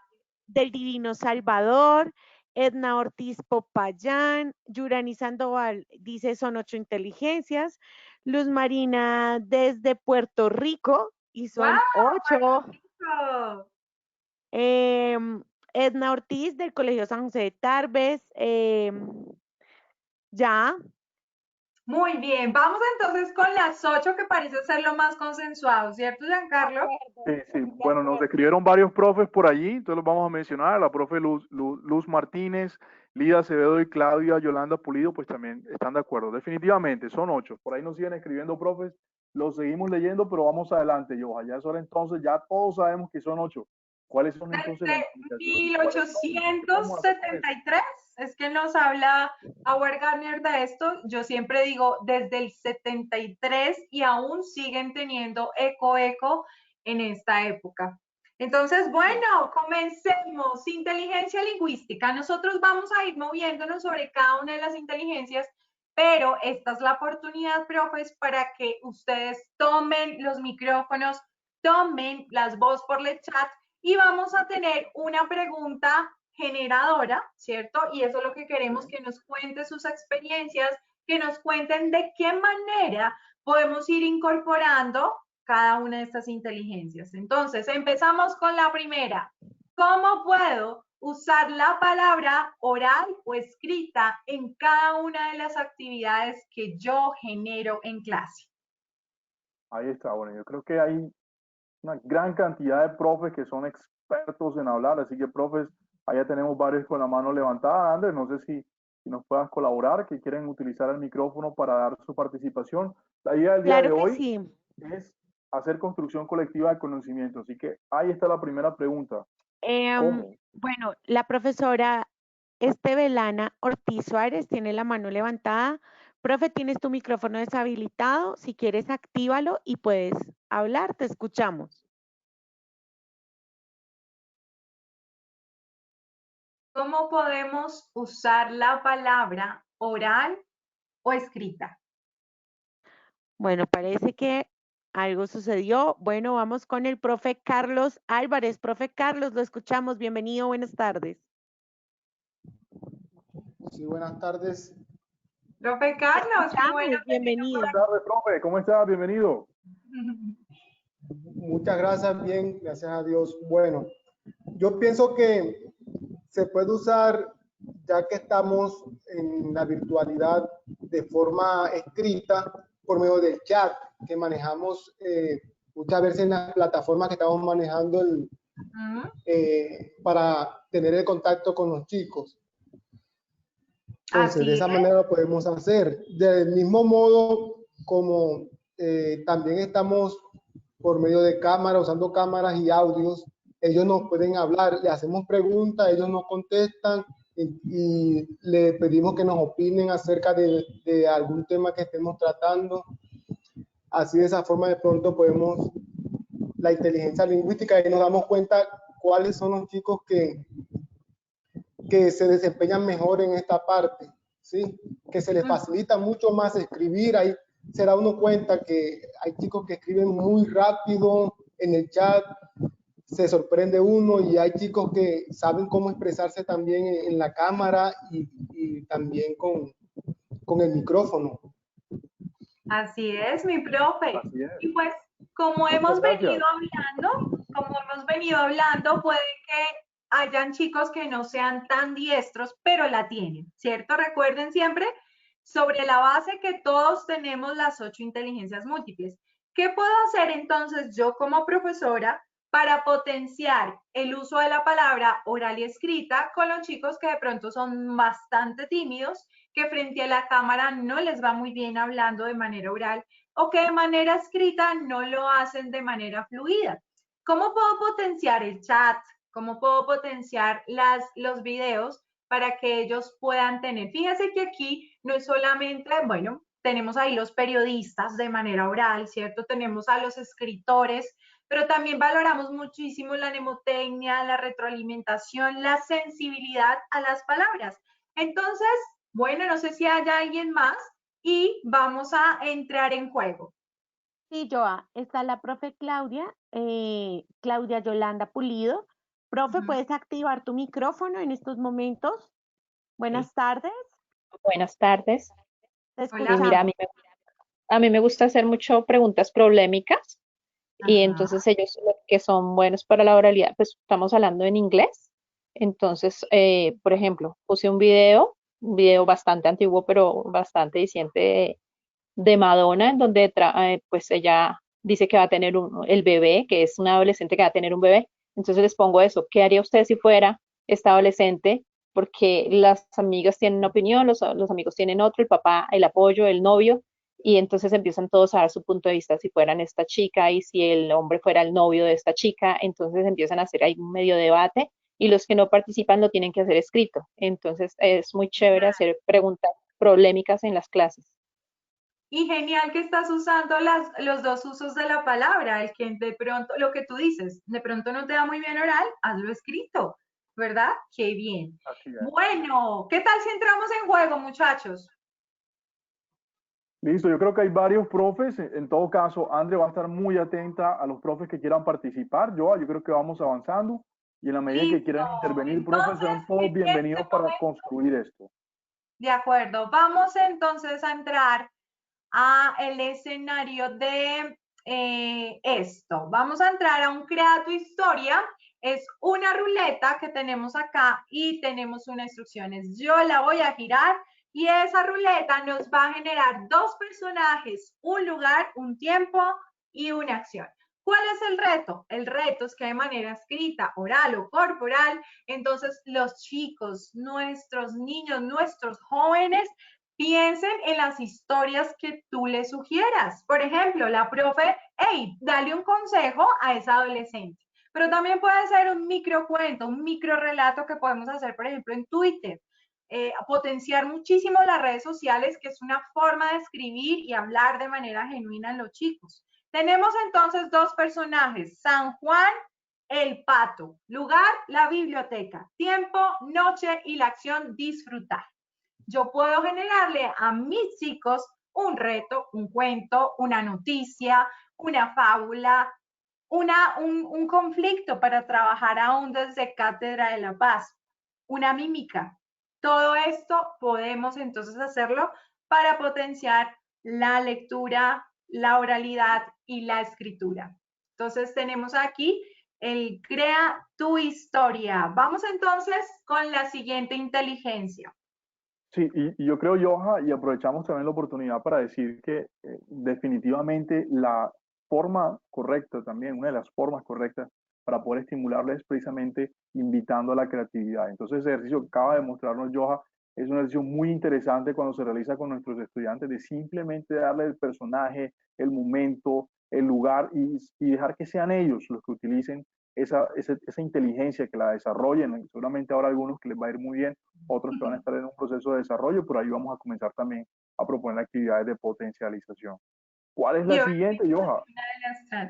Divino Salvador. Edna Ortiz Popayán, Yurani Sandoval dice son 8 inteligencias. Luz Marina desde Puerto Rico y son ¡Wow! 8. Magnífico. Edna Ortiz del Colegio San José de Tarbes. Ya. Muy bien, vamos entonces con las 8 que parece ser lo más consensuado, ¿cierto, De Giancarlo? Sí, acuerdo, sí. de Bueno, nos acuerdo. escribieron varios profes por allí, entonces los vamos a mencionar. La profe Luz Martínez, Lida Acevedo y Claudia Yolanda Pulido, pues también están de acuerdo. Definitivamente, son 8. Por ahí nos siguen escribiendo profes, los seguimos leyendo, pero vamos adelante, yo. Ya es hora entonces, ya todos sabemos que son 8. ¿Cuáles son entonces las Desde implicaciones? ¿Cuáles son? ¿Qué vamos a hacer con eso? 1873 es que nos habla Howard Gardner de esto. Yo siempre digo desde el 73 y aún siguen teniendo eco en esta época. Entonces, bueno, comencemos. Inteligencia lingüística. Nosotros vamos a ir moviéndonos sobre cada una de las inteligencias, pero esta es la oportunidad, profes, para que ustedes tomen los micrófonos, tomen las voz por el chat y vamos a tener una pregunta generadora, ¿cierto? Y eso es lo que queremos, que nos cuenten sus experiencias, que nos cuenten de qué manera podemos ir incorporando cada una de estas inteligencias. Entonces, empezamos con la primera. ¿Cómo puedo usar la palabra oral o escrita en cada una de las actividades que yo genero en clase? Ahí está. Bueno, yo creo que hay una gran cantidad de profes que son expertos en hablar, así que profes, allá tenemos varios con la mano levantada. Andrés, no sé si nos puedas colaborar, que quieren utilizar el micrófono para dar su participación. La idea del día de Claro que hoy sí. es hacer construcción colectiva de conocimiento, así que ahí está la primera pregunta. ¿Cómo? Bueno, la profesora Estebelana Ortiz Suárez tiene la mano levantada. Profe, tienes tu micrófono deshabilitado. Si quieres, actívalo y puedes hablar. Te escuchamos. ¿Cómo podemos usar la palabra oral o escrita? Bueno, parece que algo sucedió. Bueno, vamos con el profe Carlos Álvarez. Profe Carlos, lo escuchamos. Bienvenido, buenas tardes. Sí, buenas tardes. Profe Te Carlos, qué bueno escuchamos, tenerlo por Buenas bienvenido. tardes, profe. ¿Cómo estás? Bienvenido. aquí. Muchas gracias, bien, gracias a Dios. Bueno, yo pienso que se puede usar, ya que estamos en la virtualidad de forma escrita, por medio del chat que manejamos muchas veces en las plataformas que estamos manejando para tener el contacto con los chicos. Entonces, de Así esa es. manera lo podemos hacer. Del mismo modo, como también estamos por medio de cámaras, usando cámaras y audios, ellos nos pueden hablar, le hacemos preguntas, ellos nos contestan y le pedimos que nos opinen acerca de algún tema que estemos tratando. Así de esa forma de pronto podemos, la inteligencia lingüística, y nos damos cuenta cuáles son los chicos que se desempeñan mejor en esta parte, ¿sí? Que se les facilita mucho más escribir. Ahí se da uno cuenta que hay chicos que escriben muy rápido en el chat, se sorprende uno, y hay chicos que saben cómo expresarse también en la cámara y también con el micrófono. Así es, mi profe. Así es. Y pues, como Muchas hemos gracias. venido hablando, puede que hayan chicos que no sean tan diestros, pero la tienen, ¿cierto? Recuerden siempre sobre la base que todos tenemos las 8 inteligencias múltiples. ¿Qué puedo hacer entonces yo como profesora para potenciar el uso de la palabra oral y escrita con los chicos que de pronto son bastante tímidos, que frente a la cámara no les va muy bien hablando de manera oral o que de manera escrita no lo hacen de manera fluida? ¿Cómo puedo potenciar el chat? ¿Cómo puedo potenciar los videos para que ellos puedan tener? Fíjense que aquí no es solamente, bueno, tenemos ahí los periodistas de manera oral, ¿cierto? Tenemos a los escritores, pero también valoramos muchísimo la mnemotecnia, la retroalimentación, la sensibilidad a las palabras. Entonces, bueno, no sé si haya alguien más y vamos a entrar en juego. Sí, Joa, está la profe Claudia, Claudia Yolanda Pulido. Profe, ¿puedes activar tu micrófono en estos momentos? Sí. Buenas tardes, Buenas tardes. te Hola. Mira, escuchamos. a mí me gusta hacer mucho preguntas problemáticas y Ajá. entonces ellos lo que son buenos para la oralidad, pues estamos hablando en inglés. Entonces, por ejemplo, puse un video bastante antiguo, pero bastante diciente de Madonna, en donde pues ella dice que va a tener el bebé, que es una adolescente que va a tener un bebé. Entonces les pongo eso, ¿qué haría usted si fuera esta adolescente? Porque las amigas tienen una opinión, los amigos tienen otro, el papá, el apoyo, el novio, y entonces empiezan todos a dar su punto de vista si fueran esta chica y si el hombre fuera el novio de esta chica, entonces empiezan a hacer ahí un medio debate y los que no participan lo tienen que hacer escrito. Entonces es muy chévere hacer preguntas polémicas en las clases. Y genial que estás usando los dos usos de la palabra, el que de pronto, lo que tú dices, de pronto no te da muy bien oral, hazlo escrito, ¿verdad? Qué bien. Así es. Bueno, ¿qué tal si entramos en juego, muchachos? Listo, yo creo que hay varios profes. En todo caso, André va a estar muy atenta a los profes que quieran participar. Yo creo que vamos avanzando y en la medida que Listo. quieran intervenir, profes, Entonces, sean todos en este bienvenidos para momento, construir esto. de acuerdo, vamos entonces a entrar a el escenario de esto. Vamos a entrar a un Crea tu historia. Es una ruleta que tenemos acá y tenemos unas instrucciones. Yo la voy a girar y esa ruleta nos va a generar dos personajes, un lugar, un tiempo y una acción. ¿Cuál es el reto? El reto es que de manera escrita, oral o corporal, entonces los chicos, nuestros niños, nuestros jóvenes piensen en las historias que tú les sugieras. Por ejemplo, la profe, hey, dale un consejo a esa adolescente. Pero también puede ser un microcuento, un micro relato que podemos hacer, por ejemplo, en Twitter. Potenciar muchísimo las redes sociales, que es una forma de escribir y hablar de manera genuina en los chicos. Tenemos entonces dos personajes, San Juan, el pato, lugar, la biblioteca, tiempo, noche y la acción, disfrutar. Yo puedo generarle a mis chicos un reto, un cuento, una noticia, una fábula, un conflicto para trabajar aún desde Cátedra de la Paz, una mímica. Todo esto podemos entonces hacerlo para potenciar la lectura, la oralidad y la escritura. Entonces tenemos aquí el crea tu historia. Vamos entonces con la siguiente inteligencia. Sí, y yo creo, Joha, y aprovechamos también la oportunidad para decir que definitivamente la forma correcta también, una de las formas correctas para poder estimularles es precisamente invitando a la creatividad. Entonces, ese ejercicio que acaba de mostrarnos Joha Es un ejercicio muy interesante cuando se realiza con nuestros estudiantes, de simplemente darle el personaje, el momento, el lugar y dejar que sean ellos los que utilicen esa inteligencia, que la desarrollen. Seguramente ahora algunos que les va a ir muy bien, otros que van a estar en un proceso de desarrollo, pero ahí vamos a comenzar también a proponer actividades de potencialización. ¿Cuál es la siguiente, Joha?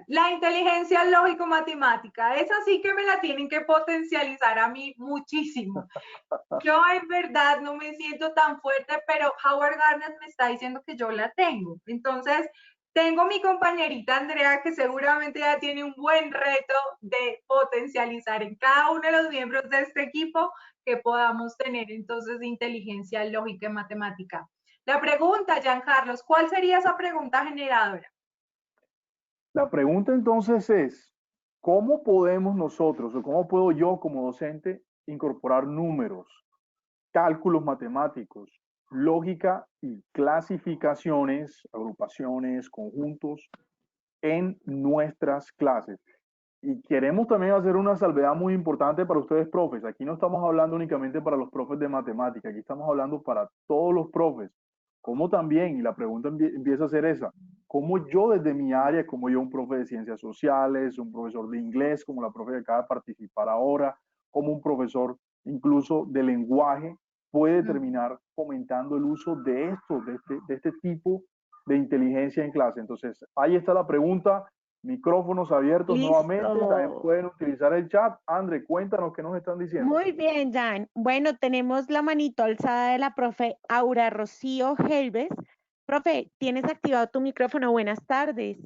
La inteligencia lógico-matemática. Esa sí que me la tienen que potencializar a mí muchísimo. Yo en verdad no me siento tan fuerte, pero Howard Gardner me está diciendo que yo la tengo. Entonces, tengo mi compañerita Andrea, que seguramente ya tiene un buen reto de potencializar en cada uno de los miembros de este equipo que podamos tener entonces inteligencia lógica y matemática. La pregunta, Giancarlos, ¿cuál sería esa pregunta generadora? La pregunta entonces es, ¿cómo podemos nosotros o cómo puedo yo como docente incorporar números, cálculos matemáticos, lógica y clasificaciones, agrupaciones, conjuntos en nuestras clases? Y queremos también hacer una salvedad muy importante para ustedes, profes. Aquí no estamos hablando únicamente para los profes de matemática, aquí estamos hablando para todos los profes. ¿Cómo también? Y la pregunta empieza a ser esa. ¿Cómo yo desde mi área, como yo un profe de ciencias sociales, un profesor de inglés, como la profe que acaba de participar ahora, como un profesor incluso de lenguaje, puede terminar fomentando el uso de esto, de este tipo de inteligencia en clase? Entonces, ahí está la pregunta. Micrófonos abiertos nuevamente, también Listo. pueden utilizar el chat. André, cuéntanos qué nos están diciendo. Muy bien, Jan. Bueno, tenemos la manito alzada de la profe Aura Rocío Helves. Profe, tienes activado tu micrófono. Buenas tardes.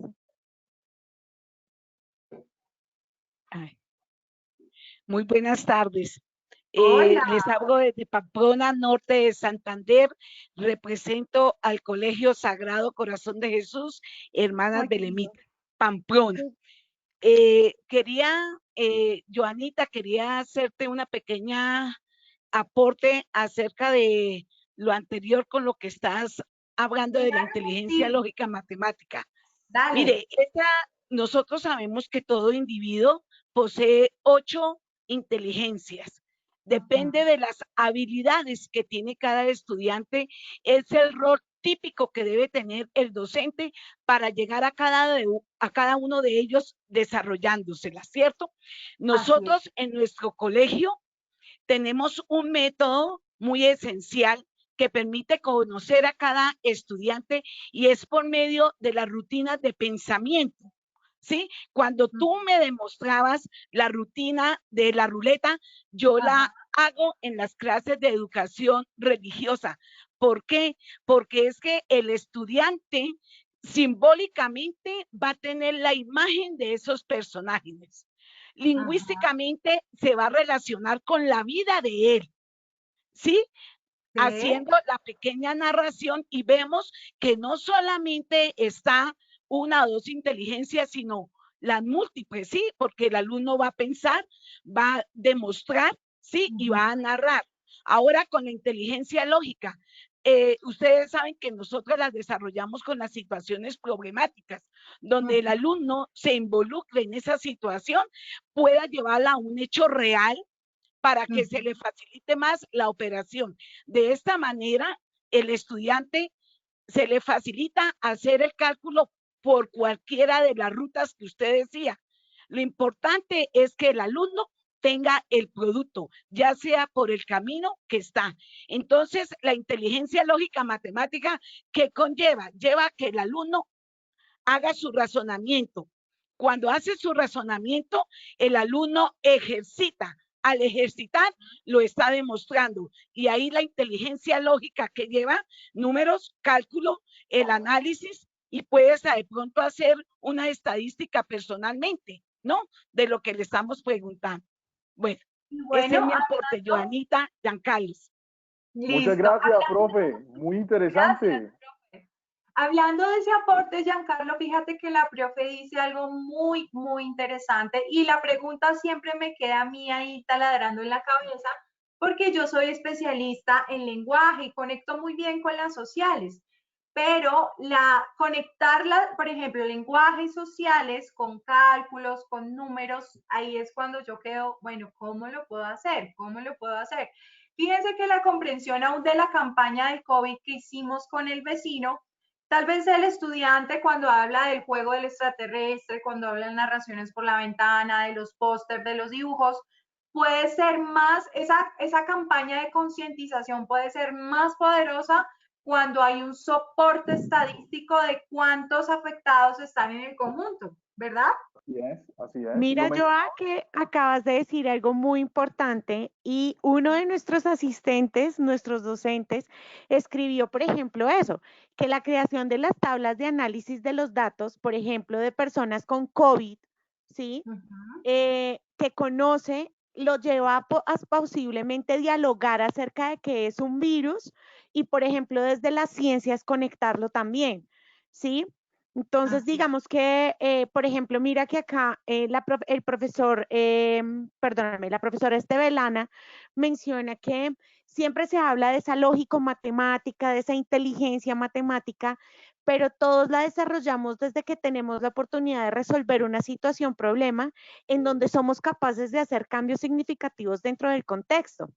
Ay, muy buenas tardes. Hola. Les hablo desde Pamplona, norte de Santander. Represento al Colegio Sagrado Corazón de Jesús, Hermanas Belemita, Pamplona. Joanita, quería hacerte una pequeña aporte acerca de lo anterior con lo que estás hablando de la inteligencia Sí, lógica matemática. dale. Mire, nosotros sabemos que todo individuo posee 8 inteligencias. Depende de las habilidades que tiene cada estudiante, es el rol típico que debe tener el docente para llegar a cada uno de ellos desarrollándoselas, ¿cierto? Nosotros en nuestro colegio tenemos un método muy esencial que permite conocer a cada estudiante y es por medio de las rutinas de pensamiento. ¿Sí? Cuando tú me demostrabas la rutina de la ruleta, yo la hago en las clases de educación religiosa. ¿Por qué? Porque es que el estudiante simbólicamente va a tener la imagen de esos personajes. Lingüísticamente se va a relacionar con la vida de él, ¿sí? Haciendo la pequeña narración y vemos que no solamente está una o dos inteligencias, sino las múltiples, ¿sí? Porque el alumno va a pensar, va a demostrar, ¿sí? Y va a narrar. Ahora con la inteligencia lógica, ustedes saben que nosotros las desarrollamos con las situaciones problemáticas, donde el alumno se involucre en esa situación, pueda llevarla a un hecho real, para que se le facilite más la operación. De esta manera, el estudiante se le facilita hacer el cálculo por cualquiera de las rutas que usted decía. Lo importante es que el alumno tenga el producto, ya sea por el camino que está. Entonces, la inteligencia lógica matemática, ¿qué conlleva? Lleva que el alumno haga su razonamiento. Cuando hace su razonamiento, el alumno ejercita. Al ejercitar, lo está demostrando. Y ahí la inteligencia lógica que lleva números, cálculo, el análisis, y puedes de pronto hacer una estadística personalmente, ¿no? De lo que le estamos preguntando. Bueno, ese es mi aporte, Joanita, Giancarlos. Muchas gracias, profe. Muy interesante. Gracias, profe. Hablando de ese aporte, Giancarlo, fíjate que la profe dice algo muy, muy interesante y la pregunta siempre me queda a mí ahí taladrando en la cabeza porque yo soy especialista en lenguaje y conecto muy bien con las sociales, pero conectarla, por ejemplo, lenguaje y sociales con cálculos, con números, ahí es cuando yo quedo, bueno, ¿cómo lo puedo hacer? ¿Cómo lo puedo hacer? Fíjense que la comprensión aún de la campaña del COVID que hicimos con el vecino, tal vez el estudiante cuando habla del juego del extraterrestre, cuando habla de narraciones por la ventana, de los pósters, de los dibujos, puede ser más, esa campaña de concientización puede ser más poderosa cuando hay un soporte estadístico de cuántos afectados están en el conjunto, ¿verdad? Así es, así es. Mira, Joa, que acabas de decir algo muy importante y uno de nuestros asistentes, nuestros docentes, escribió, por ejemplo, eso, que la creación de las tablas de análisis de los datos, por ejemplo, de personas con COVID, ¿sí? Que conoce, lo lleva a posiblemente dialogar acerca de qué es un virus y, por ejemplo, desde las ciencias conectarlo también, ¿sí? Entonces, digamos que, por ejemplo, mira que acá el profesor, perdóname, la profesora Estevelana menciona que siempre se habla de esa lógico-matemática, de esa inteligencia matemática, pero todos la desarrollamos desde que tenemos la oportunidad de resolver una situación, problema, en donde somos capaces de hacer cambios significativos dentro del contexto,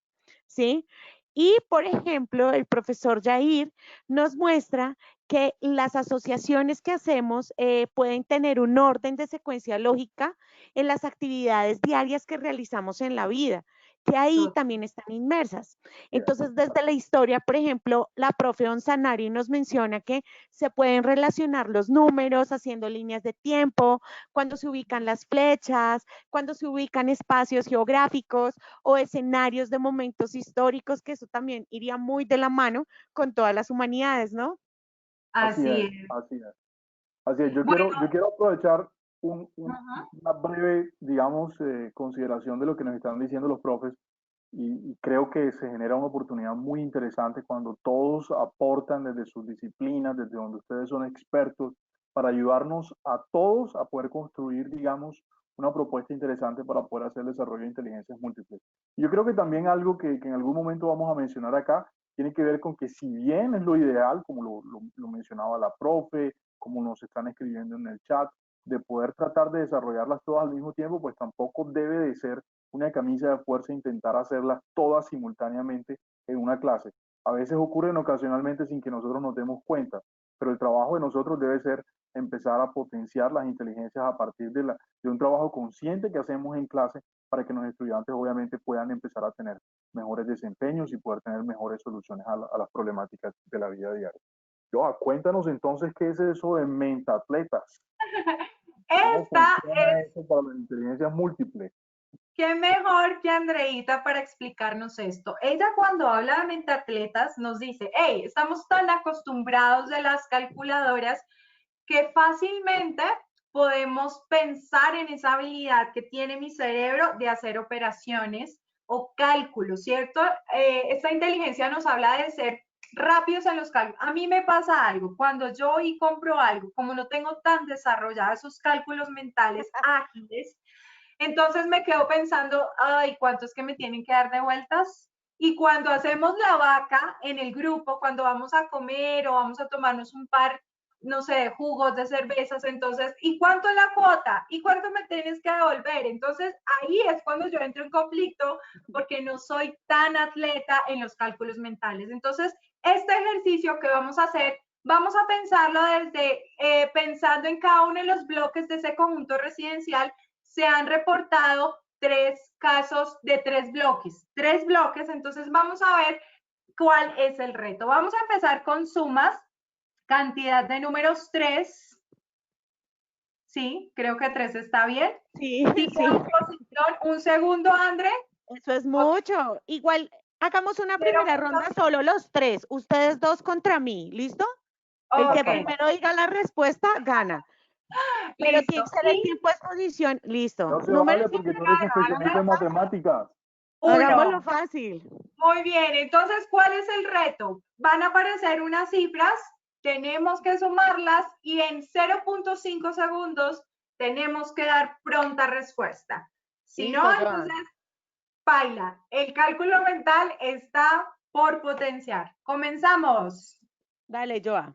¿sí? Y, por ejemplo, el profesor Jair nos muestra que las asociaciones que hacemos pueden tener un orden de secuencia lógica en las actividades diarias que realizamos en la vida, que ahí también están inmersas. Entonces, desde la historia, por ejemplo, la profe Onsanari nos menciona que se pueden relacionar los números haciendo líneas de tiempo, cuando se ubican las flechas, cuando se ubican espacios geográficos o escenarios de momentos históricos, que eso también iría muy de la mano con todas las humanidades, ¿no? Así es. Así es. Así es. Yo Bueno, quiero aprovechar una breve, digamos, consideración de lo que nos están diciendo los profes y creo que se genera una oportunidad muy interesante cuando todos aportan desde sus disciplinas, desde donde ustedes son expertos, para ayudarnos a todos a poder construir, digamos, una propuesta interesante para poder hacer el desarrollo de inteligencias múltiples. Y yo creo que también algo que en algún momento vamos a mencionar acá tiene que ver con que si bien es lo ideal, como lo mencionaba la profe, como nos están escribiendo en el chat, de poder tratar de desarrollarlas todas al mismo tiempo, pues tampoco debe de ser una camisa de fuerza intentar hacerlas todas simultáneamente en una clase. A veces ocurren ocasionalmente sin que nosotros nos demos cuenta, pero el trabajo de nosotros debe ser empezar a potenciar las inteligencias a partir de un trabajo consciente que hacemos en clase para que los estudiantes obviamente puedan empezar a tener mejores desempeños y poder tener mejores soluciones a las problemáticas de la vida diaria. Joa, cuéntanos entonces qué es eso de mentatletas. ¿Cómo funciona eso para las inteligencias múltiples? ¿Qué mejor que Andreita para explicarnos esto? Ella cuando habla de mentatletas nos dice, hey, estamos tan acostumbrados de las calculadoras que fácilmente podemos pensar en esa habilidad que tiene mi cerebro de hacer operaciones o cálculos, ¿cierto? Esta inteligencia nos habla de ser rápidos en los cálculos. A mí me pasa algo, cuando yo voy y compro algo, como no tengo tan desarrollados esos cálculos mentales ágiles, entonces me quedo pensando, ay, ¿cuánto es que me tienen que dar de vueltas? Y cuando hacemos la vaca en el grupo, cuando vamos a comer o vamos a tomarnos un par, no sé, de jugos, de cervezas, entonces, ¿y cuánto es la cuota? ¿Y cuánto me tienes que devolver? Entonces, ahí es cuando yo entro en conflicto porque no soy tan atleta en los cálculos mentales. Entonces, este ejercicio que vamos a hacer, vamos a pensarlo desde pensando en cada uno de los bloques de ese conjunto residencial. Se han reportado 3 casos de 3 bloques. 3 bloques, entonces vamos a ver cuál es el reto. Vamos a empezar con sumas, cantidad de números 3. Sí, creo que 3 está bien. Sí, sí. Posición, un segundo, André. Eso es mucho. Igual, hagamos una primera ronda solo los 3. Ustedes 2 contra mí, ¿listo? El que primero diga la respuesta, gana. Pero tiene que ser el tiempo de exposición. Listo. No se vale porque tú eres especialista en matemáticas. Hagámoslo fácil. Muy bien, entonces, ¿cuál es el reto? Van a aparecer unas cifras, tenemos que sumarlas y en 0.5 segundos tenemos que dar pronta respuesta. Si no, entonces, baila. El cálculo mental está por potenciar. Comenzamos. Dale, Joa.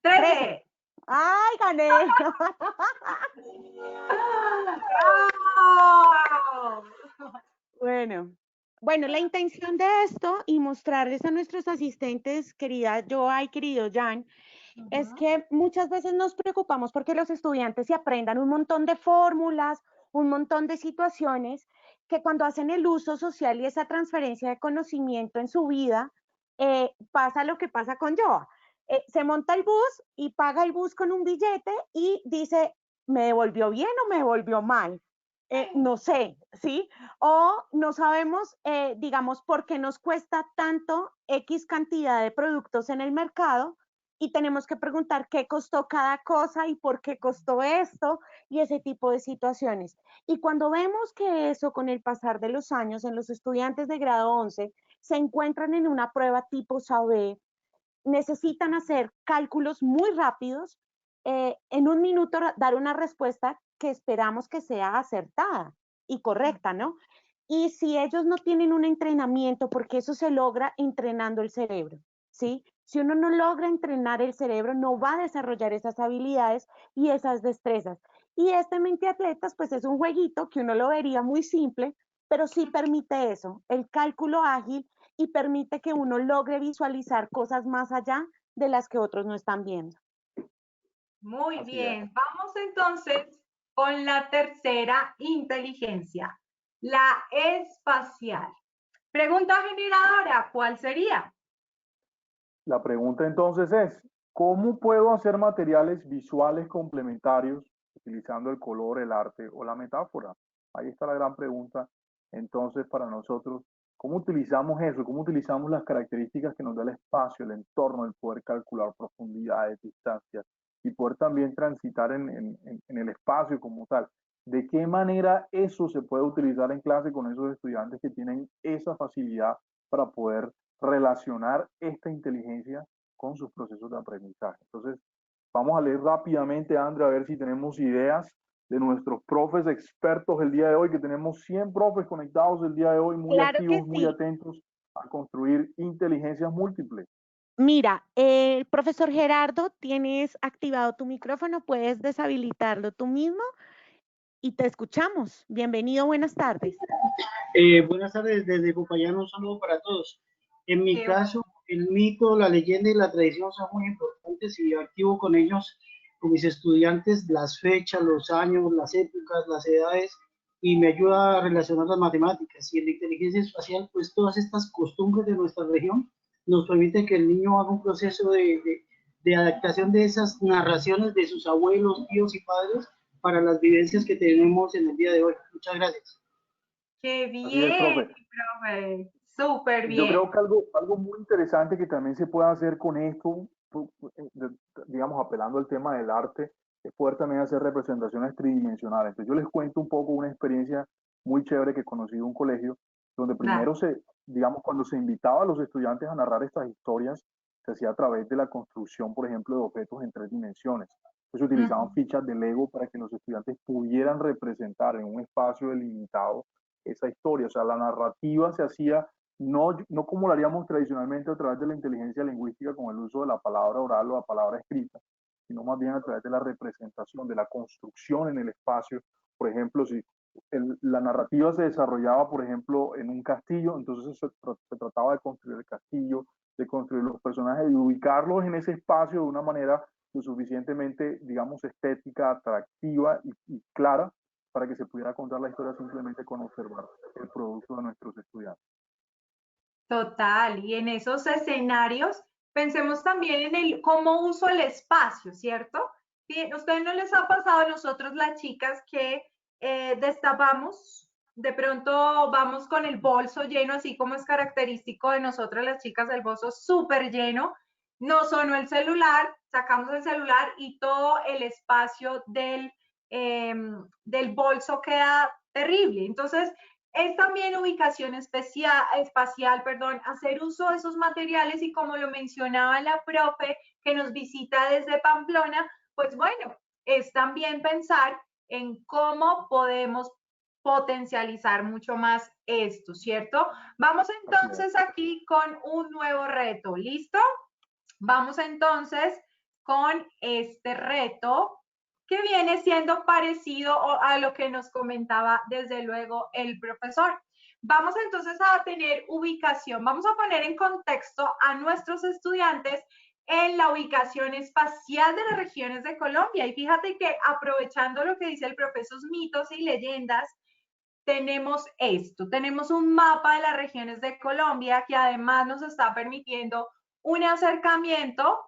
13. ¡Ay, gané! ¡Bravo! Bueno, la intención de esto y mostrarles a nuestros asistentes, querida Joa y querido Jan, es que muchas veces nos preocupamos porque los estudiantes se aprendan un montón de fórmulas, un montón de situaciones que cuando hacen el uso social y esa transferencia de conocimiento en su vida, pasa lo que pasa con Joa. Se monta el bus y paga el bus con un billete y dice, ¿me devolvió bien o me devolvió mal? No sé, ¿sí? O no sabemos, digamos, por qué nos cuesta tanto X cantidad de productos en el mercado y tenemos que preguntar qué costó cada cosa y por qué costó esto y ese tipo de situaciones. Y cuando vemos que eso con el pasar de los años en los estudiantes de grado 11 se encuentran en una prueba tipo SAOB, necesitan hacer cálculos muy rápidos, en un minuto dar una respuesta que esperamos que sea acertada y correcta, ¿no? Y si ellos no tienen un entrenamiento, porque eso se logra entrenando el cerebro, ¿sí? Si uno no logra entrenar el cerebro, no va a desarrollar esas habilidades y esas destrezas. Y este Mente Atletas, pues es un jueguito que uno lo vería muy simple, pero sí permite eso, el cálculo ágil y permite que uno logre visualizar cosas más allá de las que otros no están viendo. Muy bien, vamos entonces con la tercera inteligencia, la espacial. Pregunta generadora, ¿cuál sería? La pregunta entonces es, ¿cómo puedo hacer materiales visuales complementarios utilizando el color, el arte o la metáfora? Ahí está la gran pregunta. Entonces, para nosotros, ¿cómo utilizamos eso? ¿Cómo utilizamos las características que nos da el espacio, el entorno, el poder calcular profundidades, distancias y poder también transitar en el espacio como tal? ¿De qué manera eso se puede utilizar en clase con esos estudiantes que tienen esa facilidad para poder relacionar esta inteligencia con sus procesos de aprendizaje? Entonces, vamos a leer rápidamente, Andrea, a ver si tenemos ideas de nuestros profes expertos el día de hoy, que tenemos 100 profes conectados el día de hoy, muy Claro que activos, muy sí. atentos a construir inteligencias múltiples. Mira, profesor Gerardo, tienes activado tu micrófono, puedes deshabilitarlo tú mismo y te escuchamos. Bienvenido, buenas tardes. Buenas tardes, desde Popayán un saludo para todos. En mi caso, el mito, la leyenda y la tradición son muy importantes y yo activo con ellos, con mis estudiantes, las fechas, los años, las épocas, las edades, y me ayuda a relacionar las matemáticas. Y en la inteligencia espacial, pues todas estas costumbres de nuestra región nos permiten que el niño haga un proceso de adaptación de esas narraciones de sus abuelos, tíos y padres para las vivencias que tenemos en el día de hoy. Muchas gracias. ¡Qué Así es, bien, profe. profe! Súper Yo bien. creo que algo muy interesante que también se puede hacer con esto, digamos, apelando al tema del arte, es poder también hacer representaciones tridimensionales. Entonces, yo les cuento un poco una experiencia muy chévere que conocí en un colegio, donde primero digamos, cuando se invitaba a los estudiantes a narrar estas historias, se hacía a través de la construcción, por ejemplo, de objetos en 3 dimensiones. Entonces, utilizaban fichas de Lego para que los estudiantes pudieran representar en un espacio delimitado esa historia. O sea, la narrativa se hacía no como lo haríamos tradicionalmente a través de la inteligencia lingüística con el uso de la palabra oral o la palabra escrita, sino más bien a través de la representación, de la construcción en el espacio. Por ejemplo, si la narrativa se desarrollaba, por ejemplo, en un castillo, entonces se trataba de construir el castillo, de construir los personajes y ubicarlos en ese espacio de una manera lo suficientemente, digamos, estética, atractiva y clara para que se pudiera contar la historia simplemente con observar el producto de nuestros estudiantes. Total, y en esos escenarios pensemos también en el cómo uso el espacio, ¿cierto? ¿A ustedes no les ha pasado a nosotros las chicas que destapamos, de pronto vamos con el bolso lleno, así como es característico de nosotras las chicas, el bolso súper lleno, no sonó el celular, sacamos el celular y todo el espacio del bolso queda terrible. Entonces, es también ubicación espacial, hacer uso de esos materiales y como lo mencionaba la profe que nos visita desde Pamplona, pues bueno, es también pensar en cómo podemos potencializar mucho más esto, ¿cierto? Vamos entonces aquí con un nuevo reto, ¿listo? Vamos entonces con este reto que viene siendo parecido a lo que nos comentaba desde luego el profesor. Vamos entonces a tener ubicación, vamos a poner en contexto a nuestros estudiantes en la ubicación espacial de las regiones de Colombia. Y fíjate que aprovechando lo que dice el profesor, mitos y leyendas, tenemos esto, tenemos un mapa de las regiones de Colombia que además nos está permitiendo un acercamiento,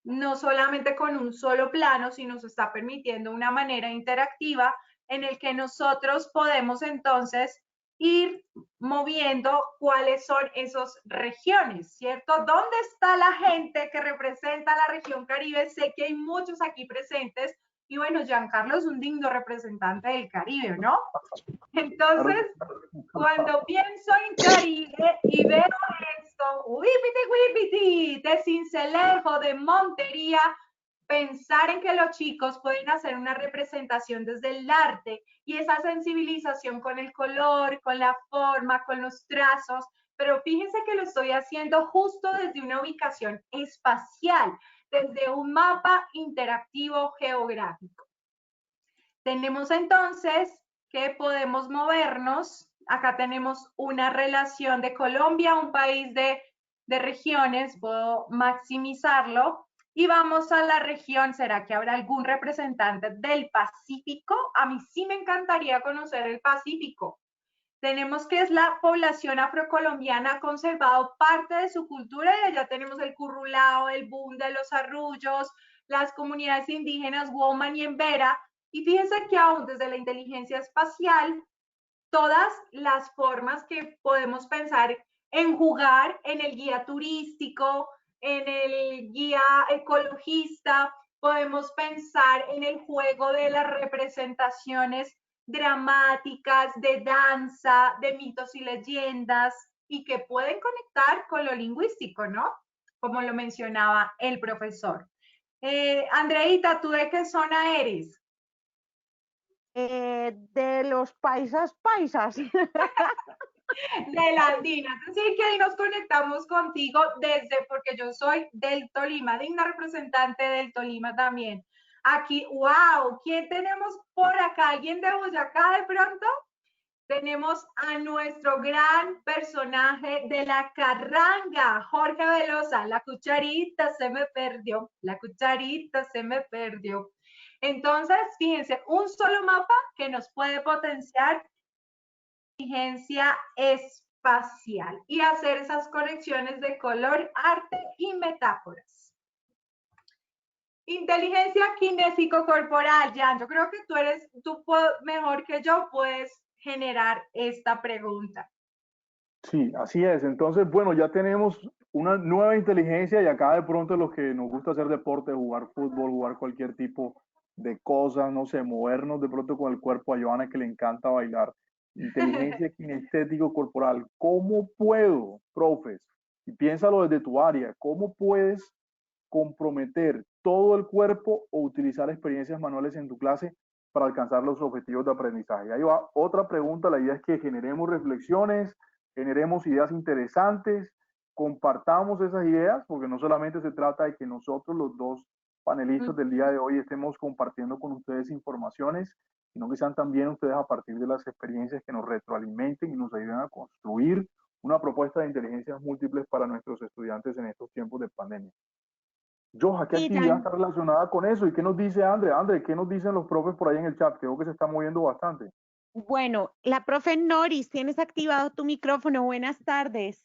no solamente con un solo plano, sino nos está permitiendo una manera interactiva en el que nosotros podemos entonces ir moviendo cuáles son esas regiones, ¿cierto? ¿Dónde está la gente que representa la región Caribe? Sé que hay muchos aquí presentes y bueno, Giancarlo es un digno representante del Caribe, ¿no? Entonces, cuando pienso en Caribe y veo esto, wipiti, de Sincelejo, de Montería, pensar en que los chicos pueden hacer una representación desde el arte y esa sensibilización con el color, con la forma, con los trazos, pero fíjense que lo estoy haciendo justo desde una ubicación espacial, desde un mapa interactivo geográfico. Tenemos entonces que podemos movernos. Acá tenemos una relación de Colombia, un país de regiones, puedo maximizarlo. Y vamos a la región, ¿será que habrá algún representante del Pacífico? A mí sí me encantaría conocer el Pacífico. Tenemos que es la población afrocolombiana ha conservado parte de su cultura y allá tenemos el currulao, el boom de los arrullos, las comunidades indígenas Woman y Embera. Y fíjense que aún desde la inteligencia espacial, todas las formas que podemos pensar en jugar en el guía turístico, en el guía ecologista, podemos pensar en el juego de las representaciones dramáticas, de danza, de mitos y leyendas, y que pueden conectar con lo lingüístico, ¿no? Como lo mencionaba el profesor. Andreita, ¿tú de qué zona eres? De los paisas. De la andina. Así que ahí nos conectamos contigo porque yo soy del Tolima, digna representante del Tolima también. Aquí, wow, ¿quién tenemos por acá? ¿Alguien de Boyacá de pronto? Tenemos a nuestro gran personaje de la carranga, Jorge Velosa. La cucharita se me perdió, la cucharita se me perdió. Entonces, fíjense, un solo mapa que nos puede potenciar inteligencia espacial y hacer esas conexiones de color, arte y metáforas. Inteligencia kinésico-corporal, Jan, yo creo que tú mejor que yo puedes generar esta pregunta. Sí, así es. Entonces, bueno, ya tenemos una nueva inteligencia y acá de pronto los que nos gusta hacer deporte, jugar fútbol, jugar cualquier tipo de cosas, no sé, movernos de pronto con el cuerpo, a Joana que le encanta bailar. Inteligencia kinestético corporal. ¿Cómo puedo, profes? Y piénsalo desde tu área, ¿cómo puedes comprometer todo el cuerpo o utilizar experiencias manuales en tu clase para alcanzar los objetivos de aprendizaje? Ahí va otra pregunta. La idea es que generemos reflexiones, generemos ideas interesantes, compartamos esas ideas, porque no solamente se trata de que nosotros los dos panelistas del día de hoy estemos compartiendo con ustedes informaciones, sino que sean también ustedes a partir de las experiencias que nos retroalimenten y nos ayuden a construir una propuesta de inteligencias múltiples para nuestros estudiantes en estos tiempos de pandemia. Joja, ¿qué actividad está relacionada con eso? ¿Y qué nos dice André? André, ¿qué nos dicen los profes por ahí en el chat? Creo que se está moviendo bastante. Bueno, la profe Noris, tienes activado tu micrófono. Buenas tardes.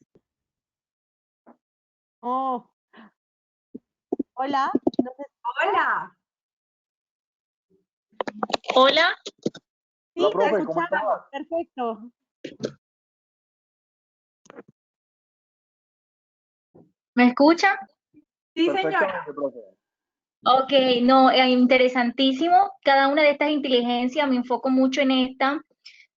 Oh. Hola. Hola. Hola. Sí, hola, profe, ¿cómo estás? Perfecto. ¿Me escucha? Sí, señora. Profe. Ok, no, interesantísimo. Cada una de estas inteligencias, me enfoco mucho en esta,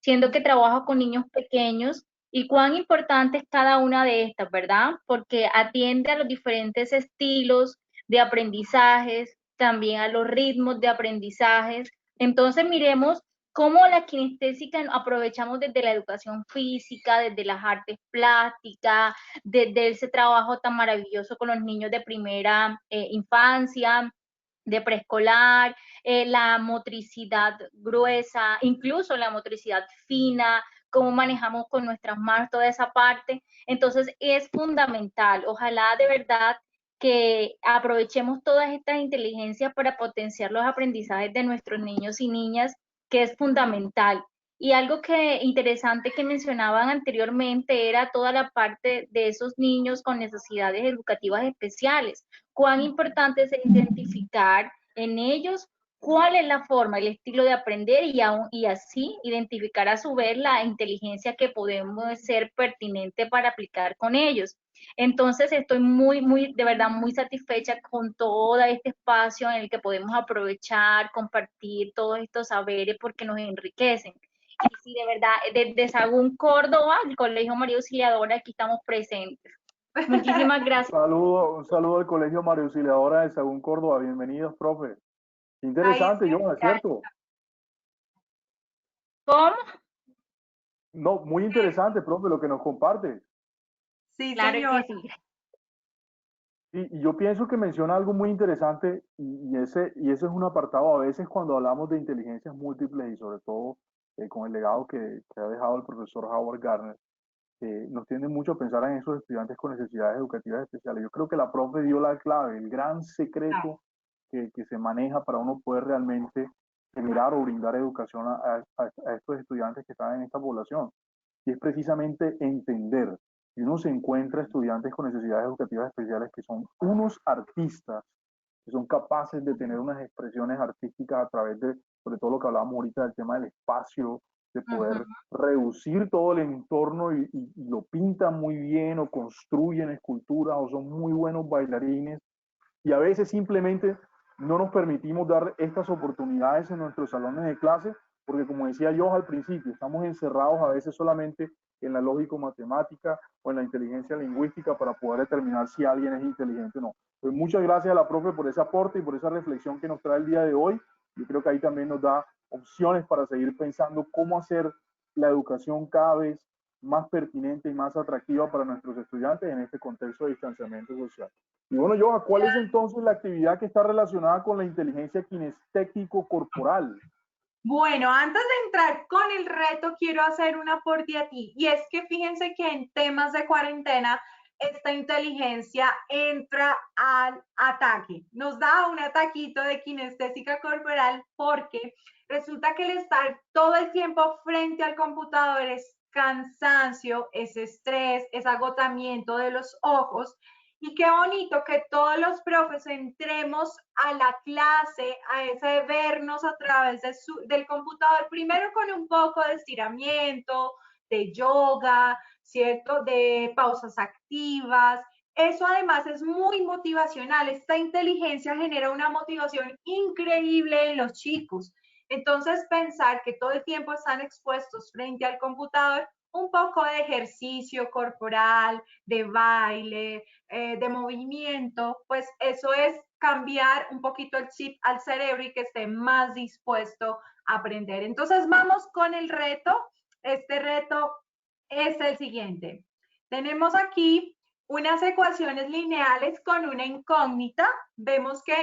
siendo que trabajo con niños pequeños y cuán importante es cada una de estas, ¿verdad? Porque atiende a los diferentes estilos de aprendizajes, también a los ritmos de aprendizajes. Entonces, miremos cómo la kinestésica aprovechamos desde la educación física, desde las artes plásticas, desde ese trabajo tan maravilloso con los niños de primera infancia, de preescolar, la motricidad gruesa, incluso la motricidad fina, cómo manejamos con nuestras manos toda esa parte. Entonces es fundamental, ojalá de verdad que aprovechemos todas estas inteligencias para potenciar los aprendizajes de nuestros niños y niñas, que es fundamental. Y algo interesante que mencionaban anteriormente era toda la parte de esos niños con necesidades educativas especiales. Cuán importante es identificar en ellos cuál es la forma, el estilo de aprender y así identificar a su vez la inteligencia que podemos ser pertinente para aplicar con ellos. Entonces estoy de verdad muy satisfecha con todo este espacio en el que podemos aprovechar, compartir todos estos saberes porque nos enriquecen. Y sí, de verdad, desde Sagún, Córdoba, el Colegio María Auxiliadora, aquí estamos presentes. Muchísimas gracias. Un saludo al Colegio María Auxiliadora de Sagún, Córdoba. Bienvenidos, profe. Interesante, Johan, ¿es cierto? ¿Cómo? No, muy interesante, profe, lo que nos comparte. Sí, claro señor. que sí. Y yo pienso que menciona algo muy interesante y ese es un apartado a veces cuando hablamos de inteligencias múltiples y sobre todo con el legado que ha dejado el profesor Howard Gardner, nos tiende mucho a pensar en esos estudiantes con necesidades educativas especiales. Yo creo que la profe dio la clave, el gran secreto que se maneja para uno poder realmente generar o brindar educación a estos estudiantes que están en esta población. Y es precisamente entender. Y uno se encuentra estudiantes con necesidades educativas especiales que son unos artistas, que son capaces de tener unas expresiones artísticas a través de, sobre todo lo que hablábamos ahorita del tema del espacio, de poder reducir todo el entorno y lo pintan muy bien o construyen esculturas o son muy buenos bailarines. Y a veces simplemente no nos permitimos dar estas oportunidades en nuestros salones de clase porque, como decía yo al principio, estamos encerrados a veces solamente en la lógico-matemática o en la inteligencia lingüística para poder determinar si alguien es inteligente o no. Pues muchas gracias a la profe por ese aporte y por esa reflexión que nos trae el día de hoy. Yo creo que ahí también nos da opciones para seguir pensando cómo hacer la educación cada vez más pertinente y más atractiva para nuestros estudiantes en este contexto de distanciamiento social. Y bueno, Johan, ¿cuál es entonces la actividad que está relacionada con la inteligencia kinestético-corporal? Bueno, antes de entrar con el reto, quiero hacer un aporte a ti. Y es que fíjense que en temas de cuarentena, esta inteligencia entra al ataque. Nos da un ataquito de kinestésica corporal porque resulta que el estar todo el tiempo frente al computador es cansancio, es estrés, es agotamiento de los ojos. Y qué bonito que todos los profes entremos a la clase, a ese vernos a través del computador, primero con un poco de estiramiento, de yoga, ¿cierto? De pausas activas. Eso además es muy motivacional. Esta inteligencia genera una motivación increíble en los chicos. Entonces, pensar que todo el tiempo están expuestos frente al computador, un poco de ejercicio corporal, de baile, de movimiento, pues eso es cambiar un poquito el chip al cerebro y que esté más dispuesto a aprender. Entonces vamos con el reto. Este reto es el siguiente. Tenemos aquí unas ecuaciones lineales con una incógnita. Vemos que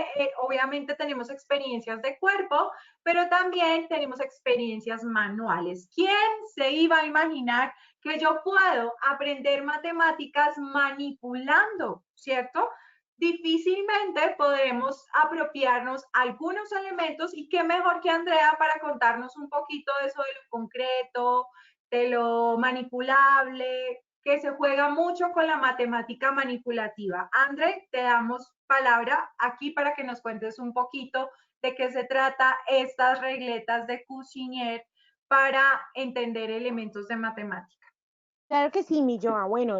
obviamente tenemos experiencias de cuerpo, pero también tenemos experiencias manuales. ¿Quién se iba a imaginar que yo puedo aprender matemáticas manipulando, cierto? Difícilmente podremos apropiarnos algunos elementos y qué mejor que Andrea para contarnos un poquito de eso de lo concreto, de lo manipulable, que se juega mucho con la matemática manipulativa. André, te damos palabra aquí para que nos cuentes un poquito de qué se trata estas regletas de Cusiñer para entender elementos de matemática. Claro que sí, mi Joa. Bueno,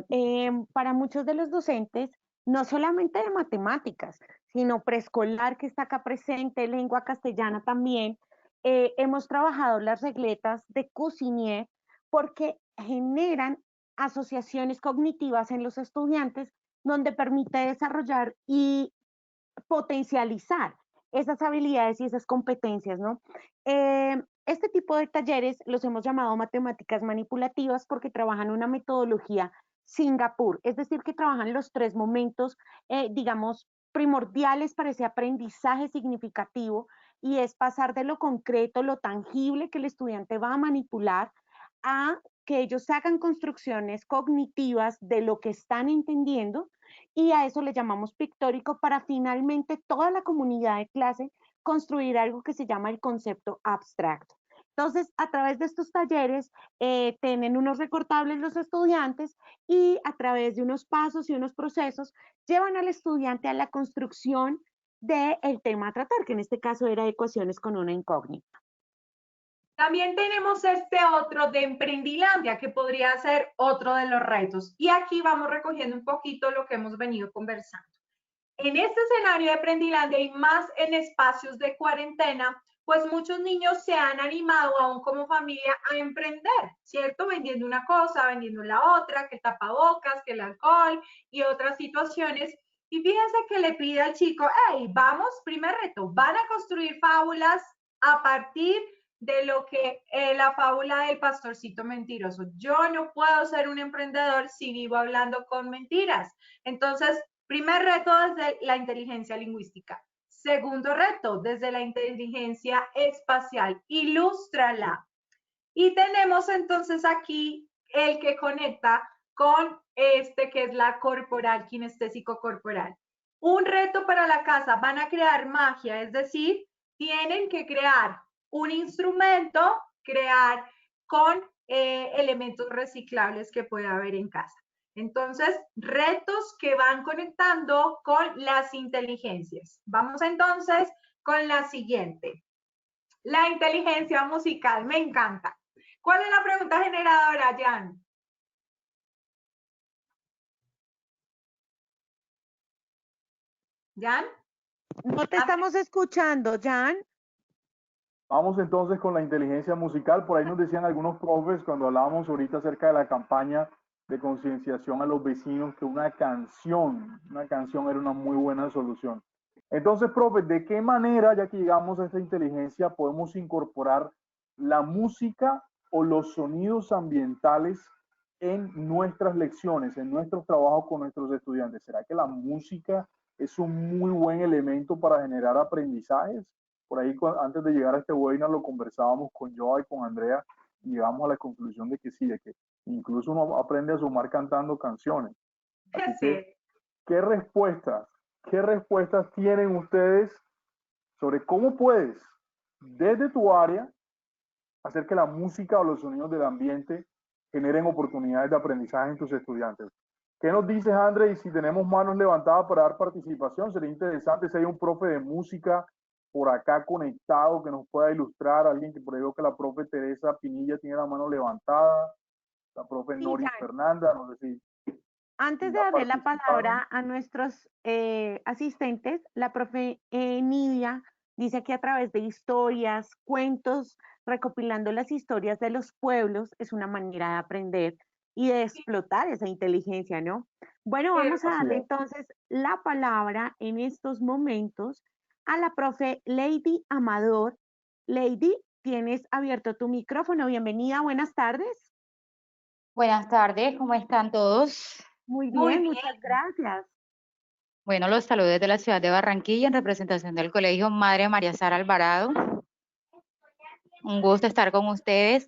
para muchos de los docentes, no solamente de matemáticas, sino preescolar que está acá presente, lengua castellana también, hemos trabajado las regletas de Cusiñer porque generan asociaciones cognitivas en los estudiantes donde permite desarrollar y potencializar esas habilidades y esas competencias, ¿no? Este tipo de talleres los hemos llamado matemáticas manipulativas porque trabajan una metodología Singapur, es decir, que trabajan los tres momentos, digamos, primordiales para ese aprendizaje significativo, y es pasar de lo concreto, lo tangible que el estudiante va a manipular, a que ellos hagan construcciones cognitivas de lo que están entendiendo, y a eso le llamamos pictórico, para finalmente toda la comunidad de clase construir algo que se llama el concepto abstracto. Entonces, a través de estos talleres, tienen unos recortables los estudiantes, y a través de unos pasos y unos procesos llevan al estudiante a la construcción del tema a tratar, que en este caso era ecuaciones con una incógnita. También tenemos este otro de Emprendilandia, que podría ser otro de los retos. Y aquí vamos recogiendo un poquito lo que hemos venido conversando. En este escenario de Emprendilandia y más en espacios de cuarentena, pues muchos niños se han animado aún como familia a emprender, ¿cierto? Vendiendo una cosa, vendiendo la otra, que el tapabocas, que el alcohol y otras situaciones. Y fíjense que le pide al chico, hey, vamos, primer reto, van a construir fábulas a partir de lo que la fábula del pastorcito mentiroso. Yo no puedo ser un emprendedor si vivo hablando con mentiras. Entonces, primer reto desde la inteligencia lingüística. Segundo reto, desde la inteligencia espacial. Ilústrala. Y tenemos entonces aquí el que conecta con este que es la corporal, kinestésico corporal. Un reto para la casa, van a crear magia, es decir, tienen que crear un instrumento, crear con elementos reciclables que pueda haber en casa. Entonces, retos que van conectando con las inteligencias. Vamos entonces con la siguiente. La inteligencia musical, me encanta. ¿Cuál es la pregunta generadora, Jan? ¿Jan? No te estamos escuchando, Jan. Vamos entonces con la inteligencia musical. Por ahí nos decían algunos profes cuando hablábamos ahorita acerca de la campaña de concienciación a los vecinos que una canción era una muy buena solución. Entonces, profe, ¿de qué manera, ya que llegamos a esta inteligencia, podemos incorporar la música o los sonidos ambientales en nuestras lecciones, en nuestros trabajos con nuestros estudiantes? ¿Será que la música es un muy buen elemento para generar aprendizajes? Por ahí, antes de llegar a este webinar, lo conversábamos con Joa y con Andrea, y llegamos a la conclusión de que sí, de que incluso uno aprende a sumar cantando canciones. Así que, ¿qué respuestas tienen ustedes sobre cómo puedes, desde tu área, hacer que la música o los sonidos del ambiente generen oportunidades de aprendizaje en tus estudiantes? ¿Qué nos dices, André? Y si tenemos manos levantadas para dar participación, sería interesante si hay un profe de música por acá conectado que nos pueda ilustrar, alguien que por ahí veo que la profe Teresa Pinilla tiene la mano levantada, la profe Noris Fernanda, no sé si... Antes de darle la palabra a nuestros asistentes, la profe Nidia dice que a través de historias, cuentos, recopilando las historias de los pueblos, es una manera de aprender y de explotar esa inteligencia, ¿no? Bueno, vamos a darle entonces la palabra en estos momentos a la profe Lady Amador. Lady, tienes abierto tu micrófono. Bienvenida, buenas tardes. Buenas tardes, ¿cómo están todos? Muy bien, muchas gracias. Bueno, los saludos desde la ciudad de Barranquilla en representación del Colegio Madre María Sara Alvarado. Un gusto estar con ustedes.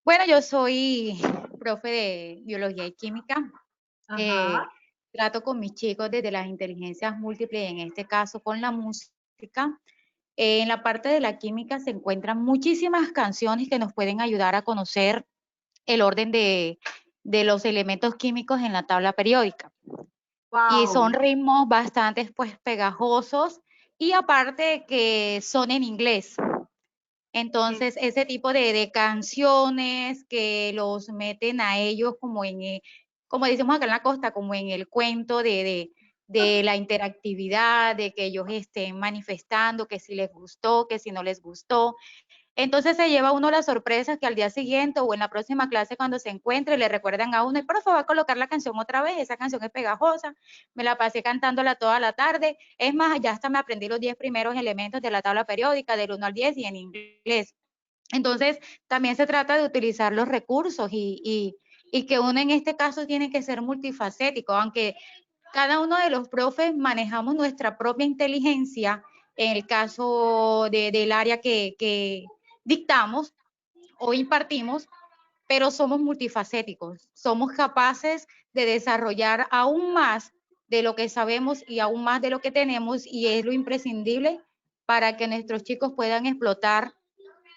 Bueno, yo soy profe de Biología y Química. Trato con mis chicos desde las inteligencias múltiples, en este caso con la música. En la parte de la química se encuentran muchísimas canciones que nos pueden ayudar a conocer el orden de los elementos químicos en la tabla periódica. Wow. Y son ritmos bastante pegajosos, y aparte que son en inglés. Entonces, ese tipo de canciones que los meten a ellos como como decimos acá en la costa, como en el cuento de la interactividad, de que ellos estén manifestando que si les gustó, que si no les gustó. Entonces se lleva uno las sorpresas que al día siguiente o en la próxima clase cuando se encuentre le recuerdan a uno, y por favor colocar la canción otra vez, esa canción es pegajosa, me la pasé cantándola toda la tarde, es más, ya hasta me aprendí los 10 primeros elementos de la tabla periódica del 1 al 10 y en inglés. Entonces también se trata de utilizar los recursos y que uno en este caso tiene que ser multifacético, aunque cada uno de los profes manejamos nuestra propia inteligencia en el caso del área que dictamos o impartimos, pero somos multifacéticos, somos capaces de desarrollar aún más de lo que sabemos y aún más de lo que tenemos, y es lo imprescindible para que nuestros chicos puedan explotar.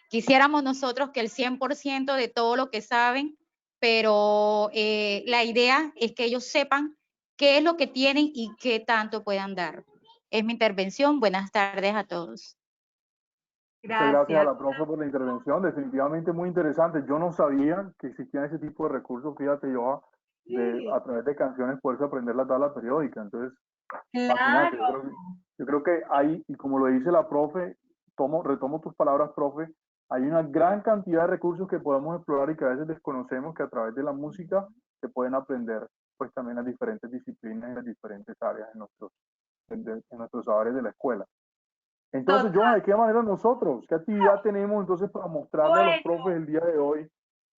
Quisiéramos nosotros que el 100% de todo lo que saben, pero la idea es que ellos sepan qué es lo que tienen y qué tanto puedan dar. Es mi intervención. Buenas tardes a todos. Muchas gracias a la profe por la intervención, definitivamente muy interesante. Yo no sabía que existían ese tipo de recursos, fíjate, yo a través de canciones poderse aprender la tabla periódica. Entonces, fascinante. Yo creo que hay, y como lo dice la profe, retomo tus palabras, profe, hay una gran cantidad de recursos que podemos explorar y que a veces desconocemos, que a través de la música se pueden aprender, pues también las diferentes disciplinas y las diferentes áreas en nuestros saberes de la escuela. Entonces, Johanna, ¿de qué manera nosotros? ¿Qué actividad tenemos entonces para mostrarle a los profes el día de hoy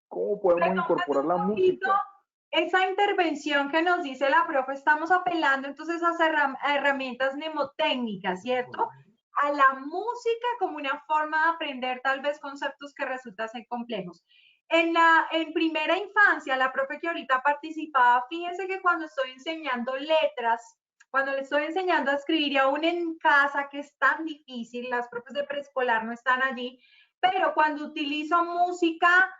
cómo podemos incorporar la música? Esa intervención que nos dice la profe, estamos apelando entonces a herramientas mnemotécnicas, ¿cierto? A la música como una forma de aprender tal vez conceptos que resultan ser complejos. En primera infancia, la profe que ahorita participaba, fíjense que cuando estoy enseñando letras, cuando le estoy enseñando a escribir, y aún en casa, que es tan difícil, las profes de preescolar no están allí, pero cuando utilizo música,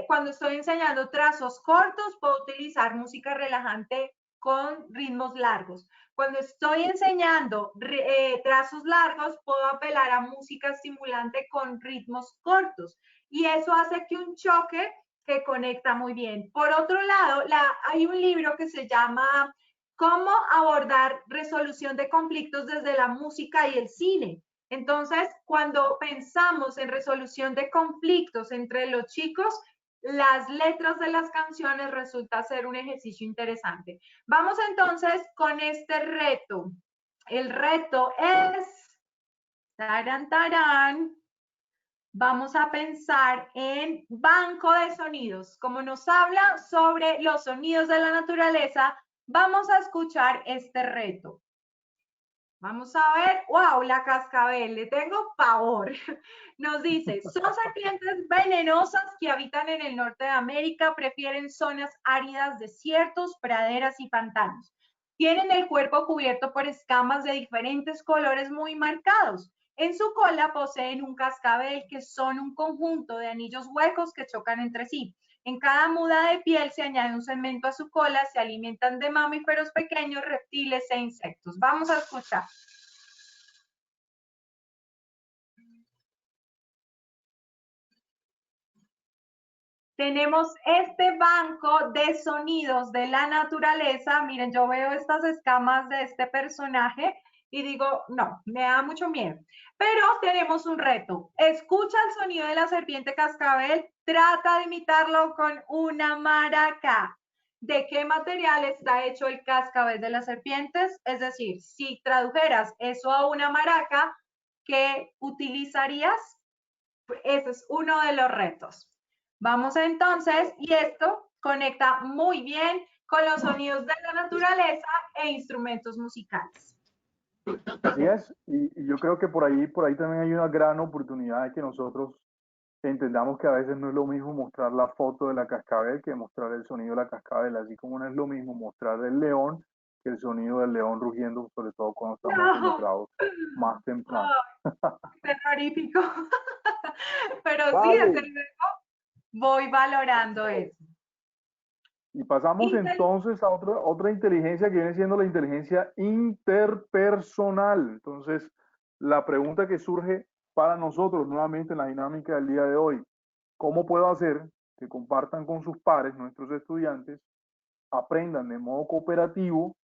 cuando estoy enseñando trazos cortos, puedo utilizar música relajante con ritmos largos. Cuando estoy enseñando trazos largos, puedo apelar a música estimulante con ritmos cortos. Y eso hace que un choque que conecta muy bien. Por otro lado, hay un libro que se llama ¿Cómo abordar resolución de conflictos desde la música y el cine? Entonces, cuando pensamos en resolución de conflictos entre los chicos, las letras de las canciones resulta ser un ejercicio interesante. Vamos entonces con este reto. El reto es, tarán, tarán, vamos a pensar en banco de sonidos. Como nos habla sobre los sonidos de la naturaleza, vamos a escuchar este reto. Vamos a ver, wow, la cascabel, le tengo pavor. Nos dice, son serpientes venenosas que habitan en el norte de América, prefieren zonas áridas, desiertos, praderas y pantanos. Tienen el cuerpo cubierto por escamas de diferentes colores muy marcados. En su cola poseen un cascabel que son un conjunto de anillos huecos que chocan entre sí. En cada muda de piel se añade un segmento a su cola, se alimentan de mamíferos pequeños, reptiles e insectos. Vamos a escuchar. Tenemos este banco de sonidos de la naturaleza. Miren, yo veo estas escamas de este personaje y digo, no, me da mucho miedo. Pero tenemos un reto. Escucha el sonido de la serpiente cascabel, trata de imitarlo con una maraca. ¿De qué material está hecho el cascabel de las serpientes? Es decir, si tradujeras eso a una maraca, ¿qué utilizarías? Ese es uno de los retos. Vamos entonces, y esto conecta muy bien con los sonidos de la naturaleza e instrumentos musicales. Así es, y yo creo que por ahí también hay una gran oportunidad de que nosotros entendamos que a veces no es lo mismo mostrar la foto de la cascabel que mostrar el sonido de la cascabel, así como no es lo mismo mostrar el león que el sonido del león rugiendo, sobre todo cuando estamos concentrados más temprano. Terrorífico. Pero vale. Sí, desde luego voy valorando eso. Y pasamos entonces a otra inteligencia que viene siendo la inteligencia interpersonal. Entonces, la pregunta que surge para nosotros nuevamente en la dinámica del día de hoy, ¿cómo puedo hacer que compartan con sus pares, nuestros estudiantes, aprendan de modo cooperativo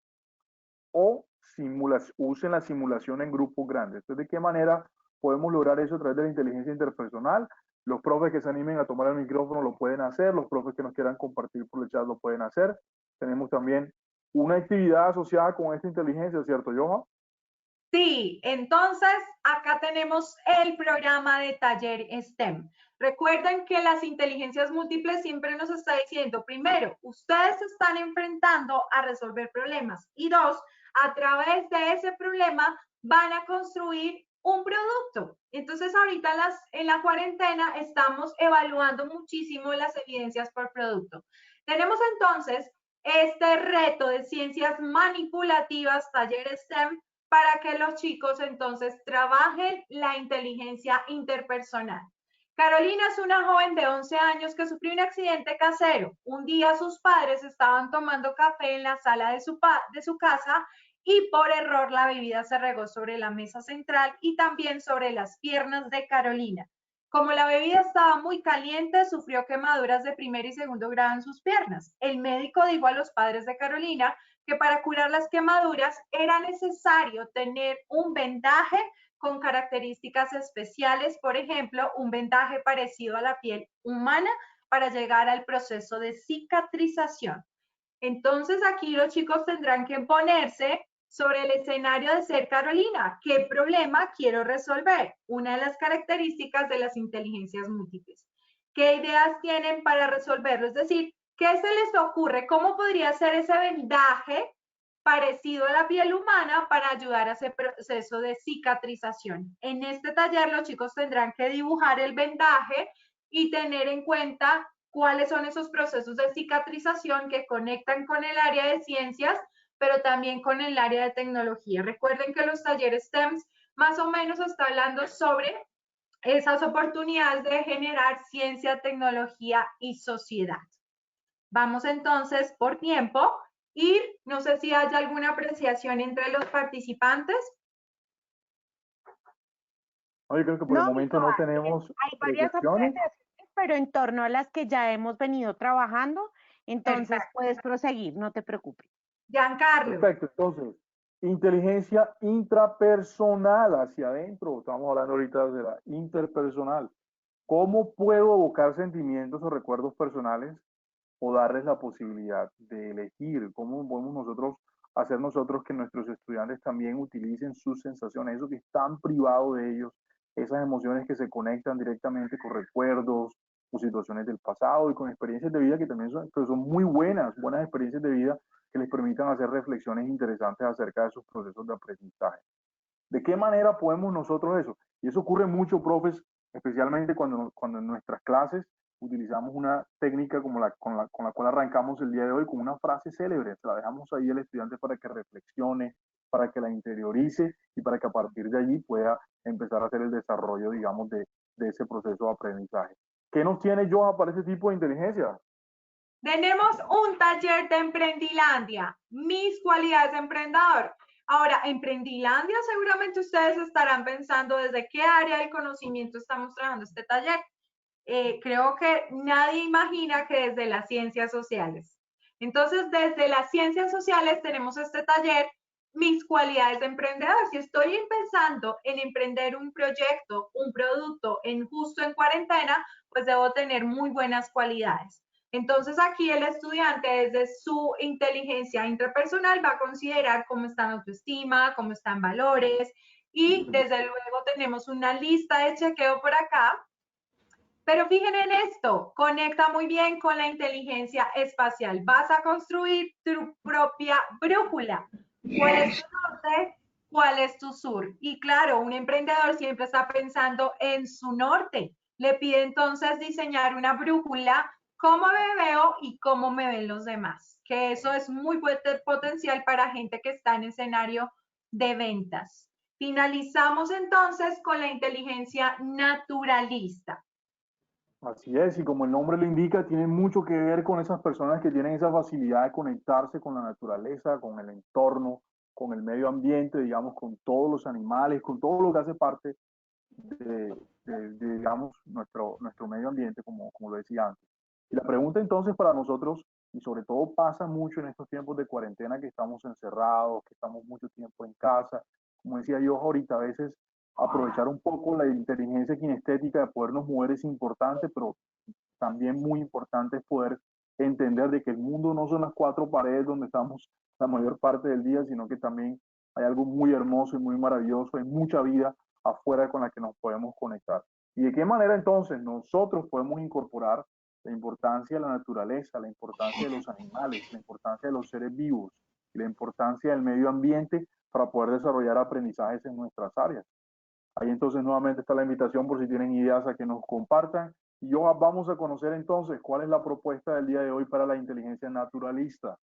o usen la simulación en grupos grandes? Entonces, ¿de qué manera podemos lograr eso a través de la inteligencia interpersonal? Los profes que se animen a tomar el micrófono lo pueden hacer, los profes que nos quieran compartir por el chat lo pueden hacer. Tenemos también una actividad asociada con esta inteligencia, ¿cierto, Johanna? Sí, entonces acá tenemos el programa de taller STEM. Recuerden que las inteligencias múltiples siempre nos está diciendo, primero, ustedes se están enfrentando a resolver problemas y dos, a través de ese problema van a construir un producto. Entonces, ahorita en la cuarentena estamos evaluando muchísimo las evidencias por producto. Tenemos entonces este reto de ciencias manipulativas, taller STEM, para que los chicos entonces trabajen la inteligencia interpersonal. Carolina es una joven de 11 años que sufrió un accidente casero. Un día sus padres estaban tomando café en la sala de su casa y por error la bebida se regó sobre la mesa central y también sobre las piernas de Carolina. Como la bebida estaba muy caliente, sufrió quemaduras de primer y segundo grado en sus piernas. El médico dijo a los padres de Carolina que para curar las quemaduras era necesario tener un vendaje con características especiales, por ejemplo, un vendaje parecido a la piel humana para llegar al proceso de cicatrización. Entonces aquí los chicos tendrán que ponerse sobre el escenario de ser Carolina. ¿Qué problema quiero resolver? Una de las características de las inteligencias múltiples. ¿Qué ideas tienen para resolverlo? Es decir, ¿qué se les ocurre? ¿Cómo podría ser ese vendaje parecido a la piel humana para ayudar a ese proceso de cicatrización? En este taller los chicos tendrán que dibujar el vendaje y tener en cuenta cuáles son esos procesos de cicatrización que conectan con el área de ciencias, pero también con el área de tecnología. Recuerden que los talleres STEM más o menos está hablando sobre esas oportunidades de generar ciencia, tecnología y sociedad. Vamos entonces por tiempo y no sé si hay alguna apreciación entre los participantes. Yo creo que por el momento no tenemos hay varias apreciaciones, pero en torno a las que ya hemos venido trabajando, entonces perfecto, puedes proseguir, no te preocupes. Giancarlo. Perfecto, entonces, inteligencia intrapersonal hacia adentro, estamos hablando ahorita de la interpersonal. ¿Cómo puedo evocar sentimientos o recuerdos personales o darles la posibilidad de elegir? ¿Cómo podemos nosotros hacer nosotros que nuestros estudiantes también utilicen sus sensaciones, eso que es tan privado de ellos, esas emociones que se conectan directamente con recuerdos, con situaciones del pasado y con experiencias de vida que también son muy buenas experiencias de vida que les permitan hacer reflexiones interesantes acerca de sus procesos de aprendizaje? ¿De qué manera podemos nosotros eso? Y eso ocurre mucho, profes, especialmente cuando en nuestras clases utilizamos una técnica como con la cual arrancamos el día de hoy, con una frase célebre. Se la dejamos ahí al estudiante para que reflexione, para que la interiorice y para que a partir de allí pueda empezar a hacer el desarrollo, digamos, de ese proceso de aprendizaje. ¿Qué nos tiene Johan para ese tipo de inteligencia? Tenemos un taller de Emprendilandia, mis cualidades de emprendedor. Ahora, Emprendilandia, seguramente ustedes estarán pensando desde qué área del conocimiento estamos trabajando este taller. Creo que nadie imagina que desde las ciencias sociales. Entonces, desde las ciencias sociales tenemos este taller, mis cualidades de emprendedor. Si estoy empezando en emprender un proyecto, un producto justo en cuarentena, pues debo tener muy buenas cualidades. Entonces aquí el estudiante desde su inteligencia interpersonal va a considerar cómo está en autoestima, cómo están valores y desde luego tenemos una lista de chequeo por acá. Pero fíjense en esto, conecta muy bien con la inteligencia espacial. Vas a construir tu propia brújula. ¿Cuál es tu norte? ¿Cuál es tu sur? Y claro, un emprendedor siempre está pensando en su norte. Le pide entonces diseñar una brújula, cómo me veo y cómo me ven los demás. Que eso es muy potencial para gente que está en escenario de ventas. Finalizamos entonces con la inteligencia naturalista. Así es, y como el nombre lo indica, tiene mucho que ver con esas personas que tienen esa facilidad de conectarse con la naturaleza, con el entorno, con el medio ambiente, digamos, con todos los animales, con todo lo que hace parte de digamos, nuestro medio ambiente, como lo decía antes. Y la pregunta entonces para nosotros, y sobre todo pasa mucho en estos tiempos de cuarentena, que estamos encerrados, que estamos mucho tiempo en casa, como decía yo ahorita, a veces aprovechar un poco la inteligencia kinestética de podernos mover es importante, pero también muy importante es poder entender de que el mundo no son las cuatro paredes donde estamos la mayor parte del día, sino que también hay algo muy hermoso y muy maravilloso, hay mucha vida afuera con la que nos podemos conectar. ¿Y de qué manera entonces nosotros podemos incorporar la importancia de la naturaleza, la importancia de los animales, la importancia de los seres vivos y la importancia del medio ambiente para poder desarrollar aprendizajes en nuestras áreas? Ahí entonces nuevamente está la invitación por si tienen ideas a que nos compartan. Y yo vamos a conocer entonces cuál es la propuesta del día de hoy para la inteligencia naturalista.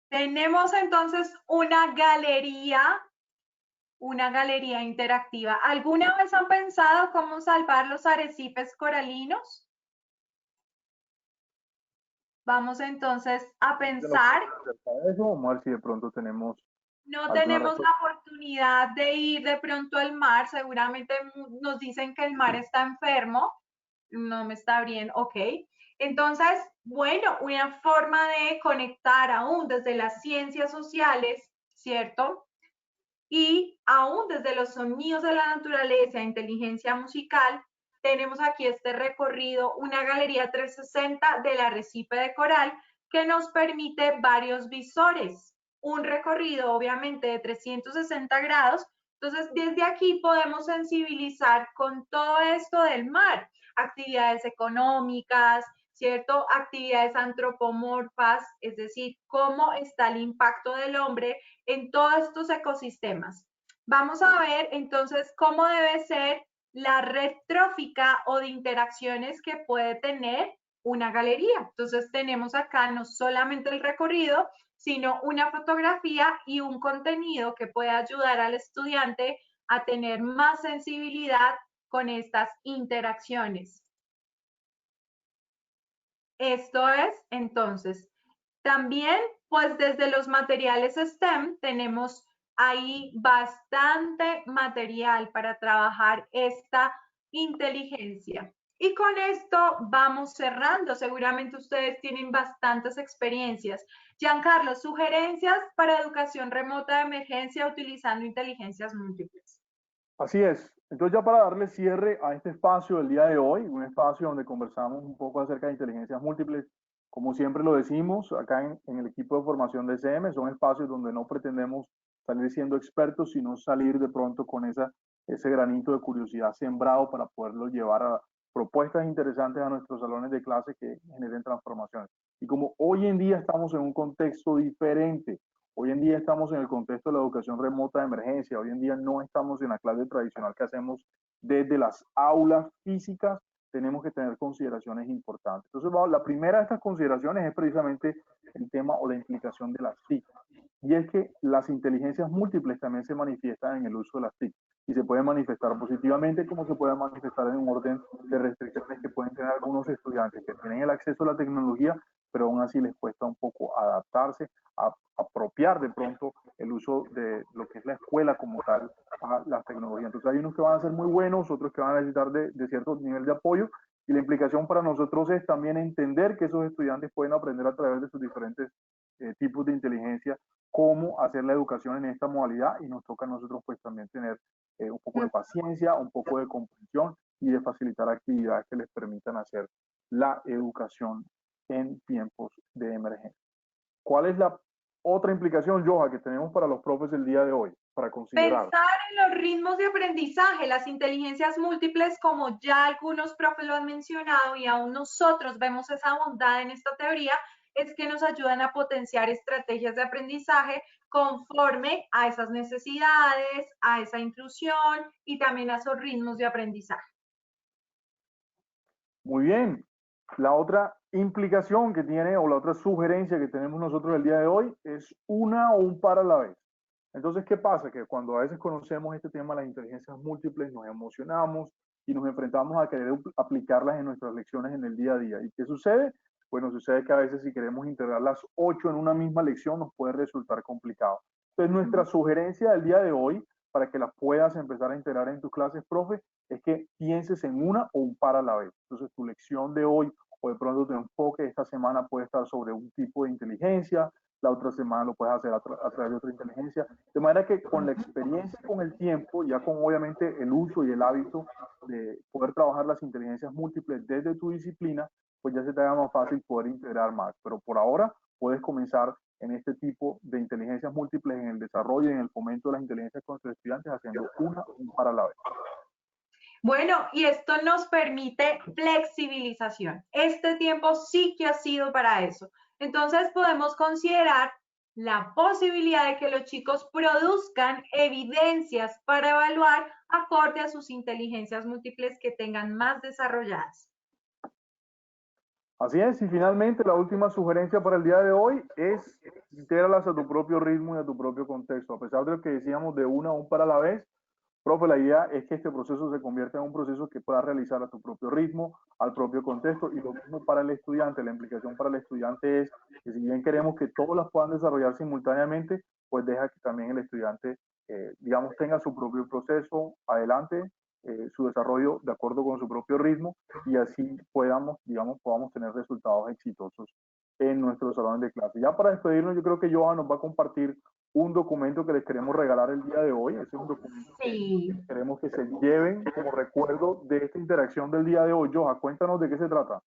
Tenemos entonces una galería interactiva. ¿Alguna vez han pensado cómo salvar los arrecifes coralinos? Vamos entonces a pensar. Vamos a ver si de pronto tenemos. No tenemos la oportunidad de ir de pronto al mar. Seguramente nos dicen que el mar está enfermo. No me está abriendo. Ok. Entonces, bueno, una forma de conectar aún desde las ciencias sociales, ¿cierto? Y aún desde los sonidos de la naturaleza, inteligencia musical, tenemos aquí este recorrido, una galería 360 del arrecife de coral que nos permite varios visores. Un recorrido obviamente de 360 grados. Entonces, desde aquí podemos sensibilizar con todo esto del mar, actividades económicas, ¿cierto? Actividades antropomorfas, es decir, cómo está el impacto del hombre en todos estos ecosistemas. Vamos a ver entonces cómo debe ser la red trófica o de interacciones que puede tener una galería. Entonces tenemos acá no solamente el recorrido, sino una fotografía y un contenido que puede ayudar al estudiante a tener más sensibilidad con estas interacciones. Esto es, entonces, también, pues desde los materiales STEM tenemos ahí bastante material para trabajar esta inteligencia. Y con esto vamos cerrando. Seguramente ustedes tienen bastantes experiencias. Giancarlo, sugerencias para educación remota de emergencia utilizando inteligencias múltiples. Así es. Entonces ya para darle cierre a este espacio del día de hoy, un espacio donde conversamos un poco acerca de inteligencias múltiples, como siempre lo decimos acá en el equipo de formación de SM, son espacios donde no pretendemos salir siendo expertos, sino salir de pronto con ese granito de curiosidad sembrado para poderlo llevar a propuestas interesantes a nuestros salones de clase que generen transformaciones. Y como hoy en día estamos en un contexto diferente, hoy en día estamos en el contexto de la educación remota de emergencia, hoy en día no estamos en la clase tradicional que hacemos desde las aulas físicas, tenemos que tener consideraciones importantes. Entonces, la primera de estas consideraciones es precisamente el tema o la implicación de las TIC. Y es que las inteligencias múltiples también se manifiestan en el uso de las TIC. Y se pueden manifestar positivamente como se pueden manifestar en un orden de restricciones que pueden tener algunos estudiantes que tienen el acceso a la tecnología, pero aún así les cuesta un poco adaptarse, a apropiar de pronto el uso de lo que es la escuela como tal a las tecnologías. Entonces hay unos que van a ser muy buenos, otros que van a necesitar de cierto nivel de apoyo, y la implicación para nosotros es también entender que esos estudiantes pueden aprender a través de sus diferentes tipos de inteligencia cómo hacer la educación en esta modalidad, y nos toca a nosotros pues también tener un poco de paciencia, un poco de comprensión y de facilitar actividades que les permitan hacer la educación en tiempos de emergencia. ¿Cuál es la otra implicación, Joha, que tenemos para los profes el día de hoy, para considerar? Pensar en los ritmos de aprendizaje, las inteligencias múltiples, como ya algunos profes lo han mencionado y aún nosotros vemos esa bondad en esta teoría, es que nos ayudan a potenciar estrategias de aprendizaje conforme a esas necesidades, a esa inclusión y también a esos ritmos de aprendizaje. Muy bien. La otra implicación que tiene, o la otra sugerencia que tenemos nosotros el día de hoy, es una o un par a la vez. Entonces, ¿qué pasa? Que cuando a veces conocemos este tema de las inteligencias múltiples, nos emocionamos y nos enfrentamos a querer aplicarlas en nuestras lecciones en el día a día. ¿Y qué sucede? Bueno, sucede que a veces si queremos integrar las 8 en una misma lección, nos puede resultar complicado. Entonces, nuestra sugerencia del día de hoy, para que las puedas empezar a integrar en tus clases, profe, es que pienses en una o un par a la vez. Entonces, tu lección de hoy, o de pronto tu enfoque esta semana puede estar sobre un tipo de inteligencia, la otra semana lo puedes hacer a través de otra inteligencia, de manera que con la experiencia, con el tiempo, ya con obviamente el uso y el hábito de poder trabajar las inteligencias múltiples desde tu disciplina, pues ya se te haga más fácil poder integrar más. Pero por ahora puedes comenzar en este tipo de inteligencias múltiples, en el desarrollo y en el fomento de las inteligencias con tus estudiantes, haciendo una o un par a la vez. Bueno, y esto nos permite flexibilización. Este tiempo sí que ha sido para eso. Entonces podemos considerar la posibilidad de que los chicos produzcan evidencias para evaluar acorde a sus inteligencias múltiples que tengan más desarrolladas. Así es, y finalmente la última sugerencia para el día de hoy es intégralas a tu propio ritmo y a tu propio contexto. A pesar de lo que decíamos de una a un para la vez, profe, la idea es que este proceso se convierta en un proceso que puedas realizar a tu propio ritmo, al propio contexto, y lo mismo para el estudiante. La implicación para el estudiante es que si bien queremos que todos las puedan desarrollar simultáneamente, pues deja que también el estudiante, digamos, tenga su propio proceso adelante, su desarrollo de acuerdo con su propio ritmo, y así podamos tener resultados exitosos en nuestros salones de clase. Ya para despedirnos, yo creo que Johan nos va a compartir un documento que les queremos regalar el día de hoy. Ese es un documento que queremos que se lleven como recuerdo de esta interacción del día de hoy. Johan, cuéntanos de qué se trata.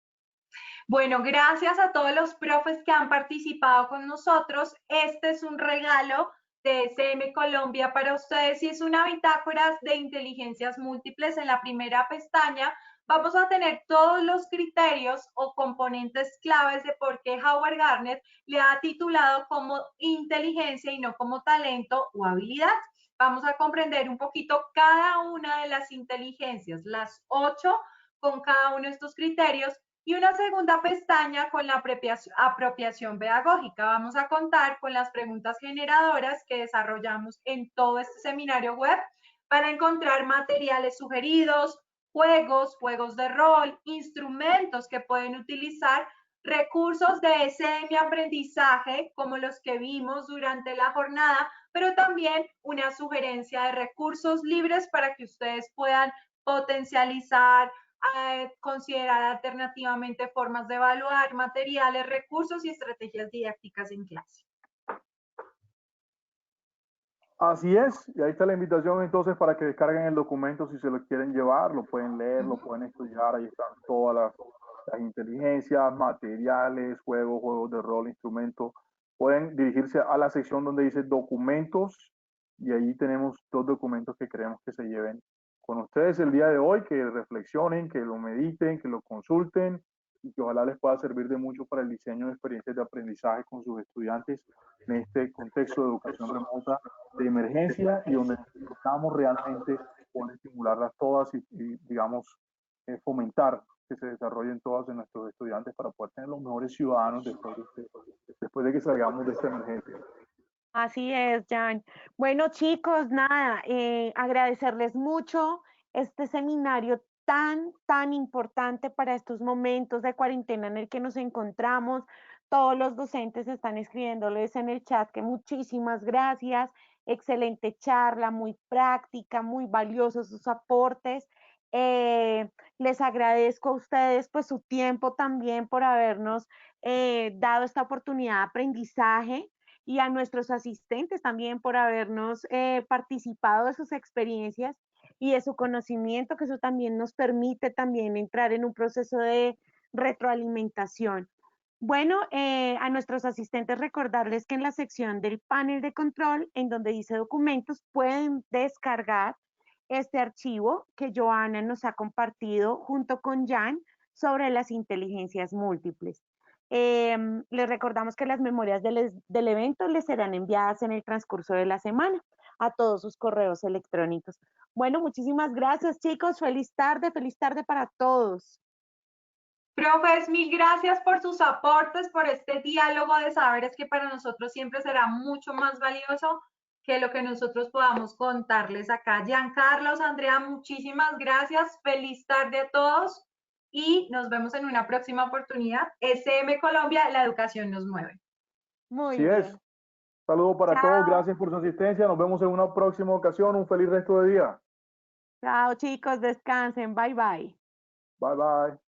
Bueno, gracias a todos los profes que han participado con nosotros. Este es un regalo de SM Colombia para ustedes y es una bitácora de inteligencias múltiples. En la primera pestaña vamos a tener todos los criterios o componentes claves de por qué Howard Gardner le ha titulado como inteligencia y no como talento o habilidad. Vamos a comprender un poquito cada una de las inteligencias, las 8 con cada uno de estos criterios, y una segunda pestaña con la apropiación pedagógica. Vamos a contar con las preguntas generadoras que desarrollamos en todo este seminario web para encontrar materiales sugeridos, juegos de rol, instrumentos que pueden utilizar, recursos de semi-aprendizaje como los que vimos durante la jornada, pero también una sugerencia de recursos libres para que ustedes puedan potencializar, considerar alternativamente formas de evaluar materiales, recursos y estrategias didácticas en clase. Así es, y ahí está la invitación entonces para que descarguen el documento si se lo quieren llevar, lo pueden leer, lo pueden estudiar, ahí están todas las inteligencias, materiales, juegos de rol, instrumentos. Pueden dirigirse a la sección donde dice documentos y ahí tenemos 2 documentos que queremos que se lleven con ustedes el día de hoy, que reflexionen, que lo mediten, que lo consulten y que ojalá les pueda servir de mucho para el diseño de experiencias de aprendizaje con sus estudiantes en este contexto de educación remota de emergencia y donde necesitamos realmente poder estimularlas todas y digamos, fomentar que se desarrollen todas en nuestros estudiantes para poder tener los mejores ciudadanos después de que salgamos de esta emergencia. Así es, Jan. Bueno, chicos, nada, agradecerles mucho este seminario tan importante para estos momentos de cuarentena en el que nos encontramos. Todos los docentes están escribiéndoles en el chat que muchísimas gracias, excelente charla, muy práctica, muy valiosos sus aportes. Les agradezco a ustedes pues su tiempo también por habernos dado esta oportunidad de aprendizaje y a nuestros asistentes también por habernos participado de sus experiencias y de su conocimiento, que eso también nos permite también entrar en un proceso de retroalimentación. Bueno, a nuestros asistentes recordarles que en la sección del panel de control, en donde dice documentos, pueden descargar este archivo que Joana nos ha compartido junto con Jan sobre las inteligencias múltiples. Les recordamos que las memorias del evento les serán enviadas en el transcurso de la semana a todos sus correos electrónicos. Bueno, muchísimas gracias, chicos. Feliz tarde para todos. Profes, mil gracias por sus aportes, por este diálogo de saberes que para nosotros siempre será mucho más valioso que lo que nosotros podamos contarles acá. Giancarlos, Andrea, muchísimas gracias. Feliz tarde a todos y nos vemos en una próxima oportunidad. SM Colombia, la educación nos mueve. Muy bien. Así es. Saludos para todos, gracias por su asistencia. Nos vemos en una próxima ocasión. Un feliz resto de día. Chao, chicos, descansen. Bye, bye. Bye, bye.